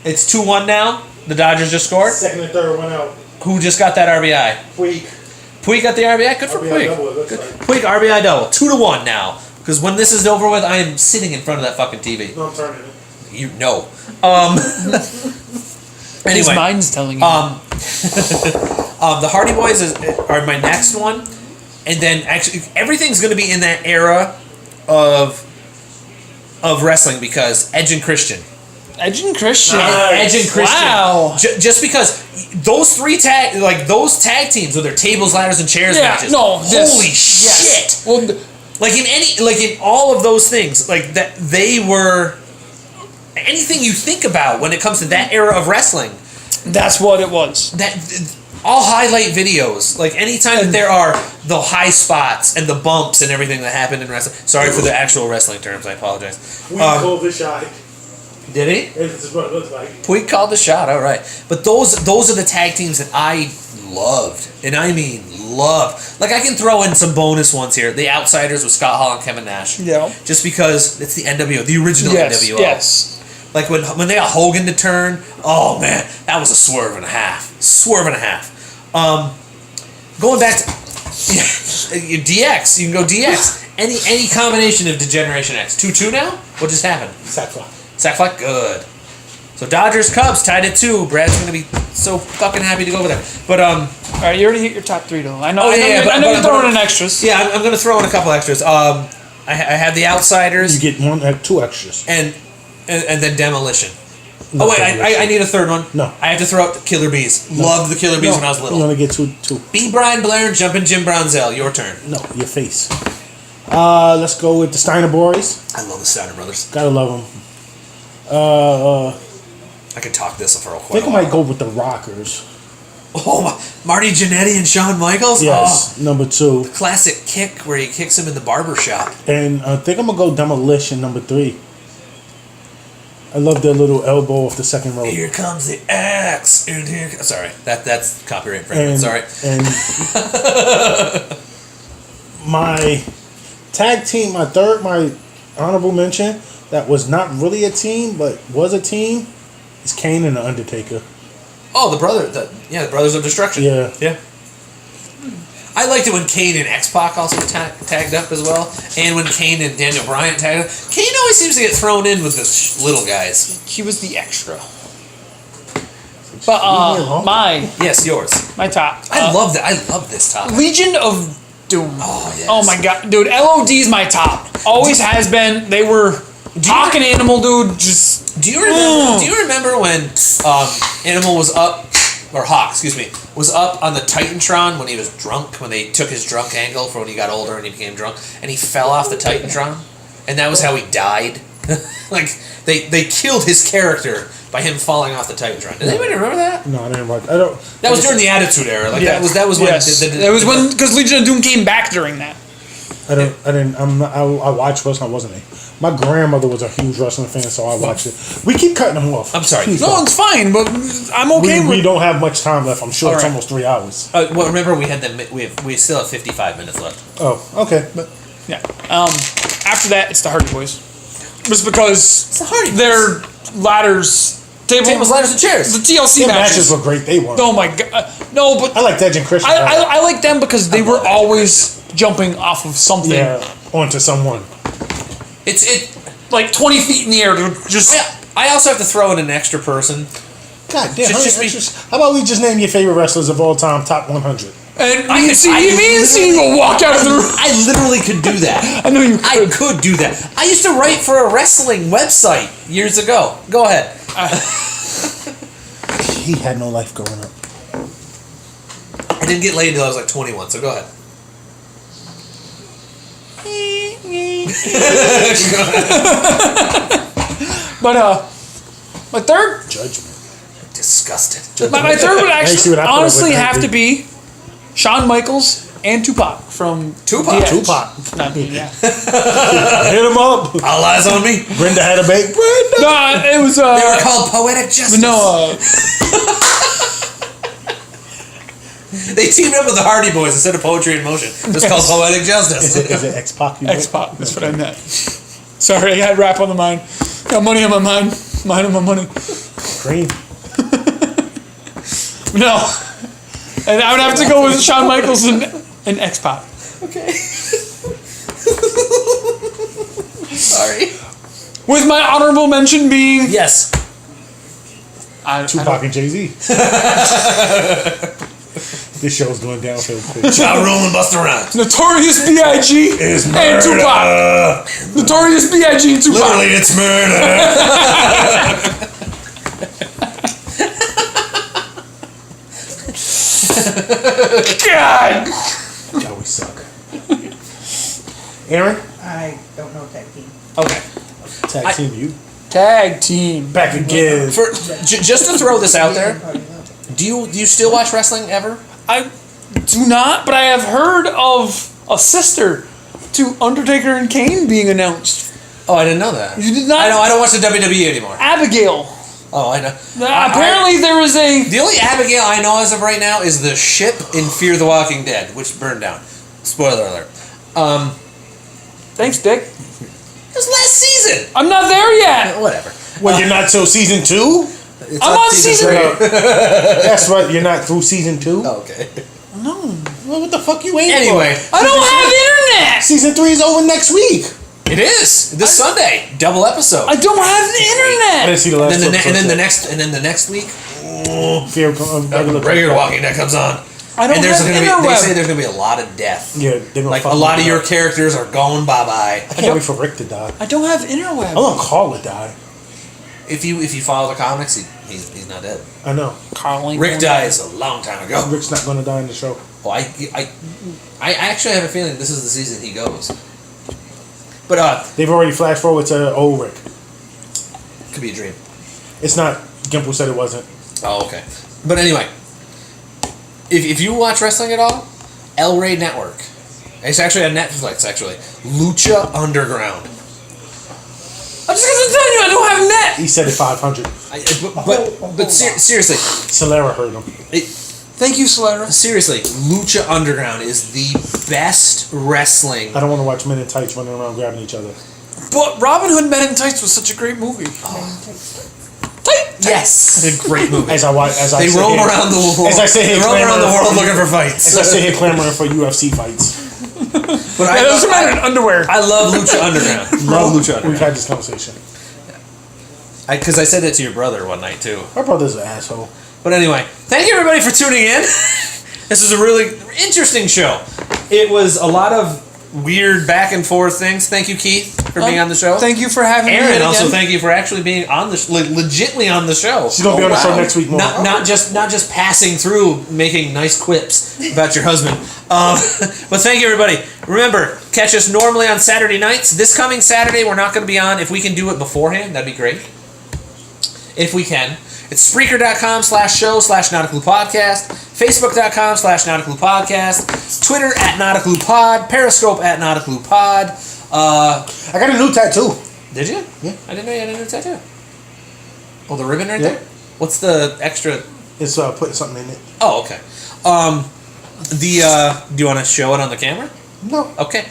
It's 2-1 now. The Dodgers just scored. Second and third went out. Who just got that RBI? Puig got the RBI. Good for Puig. Puig RBI double. 2-1 now. Because when this is over with, I am sitting in front of that fucking TV. No, I'm turning it. You know. His Anyway, mind's telling you. the Hardy Boys are my next one, and then actually everything's going to be in that era of wrestling because Edge and Christian. Edge and Christian. Edge and Christian. Wow. Just because those those tag teams with their tables, ladders, and chairs matches. No. Holy shit! Well, in all of those things, like that, they were anything you think about when it comes to that era of wrestling. that's what it was. That all highlight videos. Like anytime that there are the high spots and the bumps and everything that happened in wrestling. Sorry for the actual wrestling terms. I apologize. We called this shot. Did he? This is what it looks like. Puig called the shot, all right. But those are the tag teams that I loved, and I mean loved. Like I can throw in some bonus ones here. The Outsiders with Scott Hall and Kevin Nash. Yeah. Just because it's the NWO, the original NWO. Yes. Like when they got Hogan to turn. Oh man, that was a swerve and a half. Going back to DX, you can go DX. Any combination of Degeneration X. 2-2 now. What just happened? Sackflock, good. So Dodgers, Cubs tied at 2. Brad's gonna be so fucking happy to go over there. But All right, you already hit your top 3 though. I know. I know but- you're throwing in extras. yeah, I'm gonna throw in a couple extras. I have the Outsiders You get 2 extras. and then Demolition. No, Oh wait, Demolition. I need a third one. No. I have to throw out the Killer Bees. Loved the Killer Bees when I was little. You only get two. B. Brian Blair, Jumpin' Jim Brownsell. Your turn. No, your face. Let's go with the Steiner Boys. I love the Steiner Brothers. Gotta love them. I could talk this for a I while. think I might go with the Rockers. Oh, Marty Jannetty and Shawn Michaels? Yes, number 2. Oh, classic kick where he kicks him in the barber shop. And I think I'm gonna go Demolition number 3. I love their little elbow off the second rope. Here comes the axe, and here. Sorry, that's copyright infringement. Sorry. And my tag team, my honorable mention that was not really a team but was a team is Kane and the Undertaker. Oh, the Brothers of Destruction. Yeah. I liked it when Kane and X-Pac also tagged up as well, and when Kane and Daniel Bryan tagged up. Kane always seems to get thrown in with the little guys. He was the extra. But Yes, yours. my top. I love that. I love this topic. Legion of Doom. Oh, yes. Oh my god, dude! LOD is my top. Always has been. They were talking Animal, dude. Just Do you remember when Animal was up, or Hawk, excuse me, was up on the Titantron when he was drunk, when they took his drunk angle for when he got older and he became drunk, and he fell off the Titantron, and that was how he died. Like they killed his character by him falling off the Titantron. Did anybody remember that? No, I didn't watch. I don't. That was during the Attitude Era. Like that was when that was when because Legion of Doom came back during that. I didn't. I watched wrestling. I wasn't. My grandmother was a huge wrestling fan, so I watched it. We keep cutting them off. I'm sorry. Please No, don't. it's fine, but I'm okay We with. don't have much time left. I'm sure All it's right. almost 3 hours. Well, remember we had them. We still have 55 minutes left. Oh, okay. But Yeah. After that, it's the Hardy Boys. Just because It's the Hardy Boys. their ladders, Tables, ladders, and chairs. the TLC their matches. matches were great. They won. Oh my god! No, but I like Edge and Christian. I like them because they were always jumping off of something onto someone. It's like 20 feet in the air. Dude. Just I also have to throw in an extra person. God damn. Just How about we just name your favorite wrestlers of all time, top 100? and I me could- and Steve will walk out of the room. I literally could do that. I know you I could do that. I used to write for a wrestling website years ago. Go ahead. He had no life growing up. I didn't get laid until I was like 21, so go ahead. But my third, Judgment. Disgusted. my third would Hey, see actually what I put up honestly with, have man. to be Shawn Michaels and Tupac from Tupac? The Edge. Tupac. Not me, yeah. Hit him up. All eyes on me. Brenda had a baby. Brenda. No, it was They were called Poetic Justice. no. They teamed up with the Hardy Boys instead of Poetry in Motion. It's called Poetic Justice. Is it X-Pac? you know? X-Pac. That's what I meant. Sorry, I got rap on the mind. Got money on my mind. Mind on my money. Green. No. And I would have to go with Shawn Michaels and X-Pac. Okay. Sorry. With my honorable mention being Yes. Tupac and Jay-Z. This show's going downhill quick. Ja Rule and Busta Rhymes. Notorious B.I.G. Is and murder. Tupac. Notorious B.I.G. and Tupac. Literally, it's murder. God. Yeah, we suck. Aaron? I don't know tag team. Okay. Tag team you. Tag team. Back again. Just to throw this out there, do you still watch wrestling ever? I do not, but I have heard of a sister to Undertaker and Kane being announced. Oh, I didn't know that. You did not? I know. I don't watch the WWE anymore. Abigail. Oh, I know. Apparently there was a... The only Abigail I know as of right now is the ship in Fear the Walking Dead, which burned down. Spoiler alert. Thanks, Dick. It was last season. I'm not there yet. Whatever. Well, you're not till season 2? It's I'm on season... That's right, you're not through season 2? Okay. Well, what the fuck you waiting Anyway, for? I don't have internet. Season 3 is over next week. it is this Sunday, double episode. I don't have the I internet. didn't see the last and then the episode. next week, Fear of regular Walking Dead comes on. I don't And there's have gonna be, interweb. they say there's gonna be a lot of death. Yeah, they're gonna Like fuck a lot of me your up. characters are going bye bye. I can't wait for Rick to die. I don't have I interweb. want Carl to die. If you follow the comics, he's not dead. I know. Carl ain't Rick going dies a long time ago. Rick's not going to die in the show. Oh, I actually have a feeling this is the season he goes. But They've already flashed forward to old Rick. could be a dream. It's not. Gimple said it wasn't. Oh, okay. But anyway, if you watch wrestling at all, El Rey Network. It's actually on Netflix. Actually, Lucha Underground. Just because just telling you I don't have net. He said it 500. Seriously, Solera heard him. Thank you, Solera. seriously, Lucha Underground is the best wrestling. I don't want to watch men in tights running around grabbing each other. But Robin Hood Men in Tights was such a great movie. Yes, it's a great movie. As I They roam around the world. As I say, they roam around the world looking for fights. As I sit here clamoring for UFC fights. But Yeah, those are men in underwear. I love Lucha Underground. Love Lucha We've Underground. had this conversation. Because I said that to your brother one night too. My brother's an asshole. But anyway, thank you everybody for tuning in. This is a really interesting show. It was a lot of weird back and forth things. Thank you, Keith, for being on the show. Thank you for having me. Aaron, again. also thank you for actually being on the legitly on the show. She's gonna be on the show next week. More. Not just passing through, making nice quips about your husband. But thank you, everybody. Remember, catch us normally on Saturday nights. This coming Saturday, we're not going to be on. If we can do it beforehand, that'd be great. If we can. It's Spreaker.com/show/NotaCluePodcast, Facebook.com/NotaCluePodcast, Twitter @NotaCluePod, Periscope @NotaCluePod. I got a new tattoo. Did you? Yeah. I didn't know you had a new tattoo. Oh, the ribbon right Yeah. there? What's the extra? It's putting something in it. Oh, okay. Do you want to show it on the camera? No. Okay.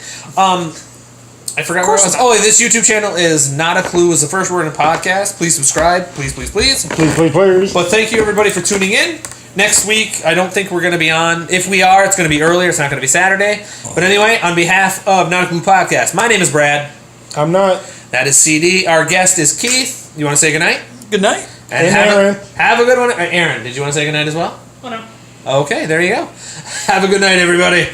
I forgot where I was. Oh, this YouTube channel is Not a Clue is the first word in a podcast. Please subscribe. Please, please, please. Please. But thank you everybody for tuning in. Next week, I don't think we're going to be on. If we are, it's going to be earlier. It's not going to be Saturday. But anyway, on behalf of Not a Clue Podcast, my name is Brad. I'm not. That is CD. Our guest is Keith. You want to say goodnight? Good night. And And Aaron. have a good one. Aaron, did you want to say goodnight as well? Oh, no. Okay, there you go. Have a good night, everybody.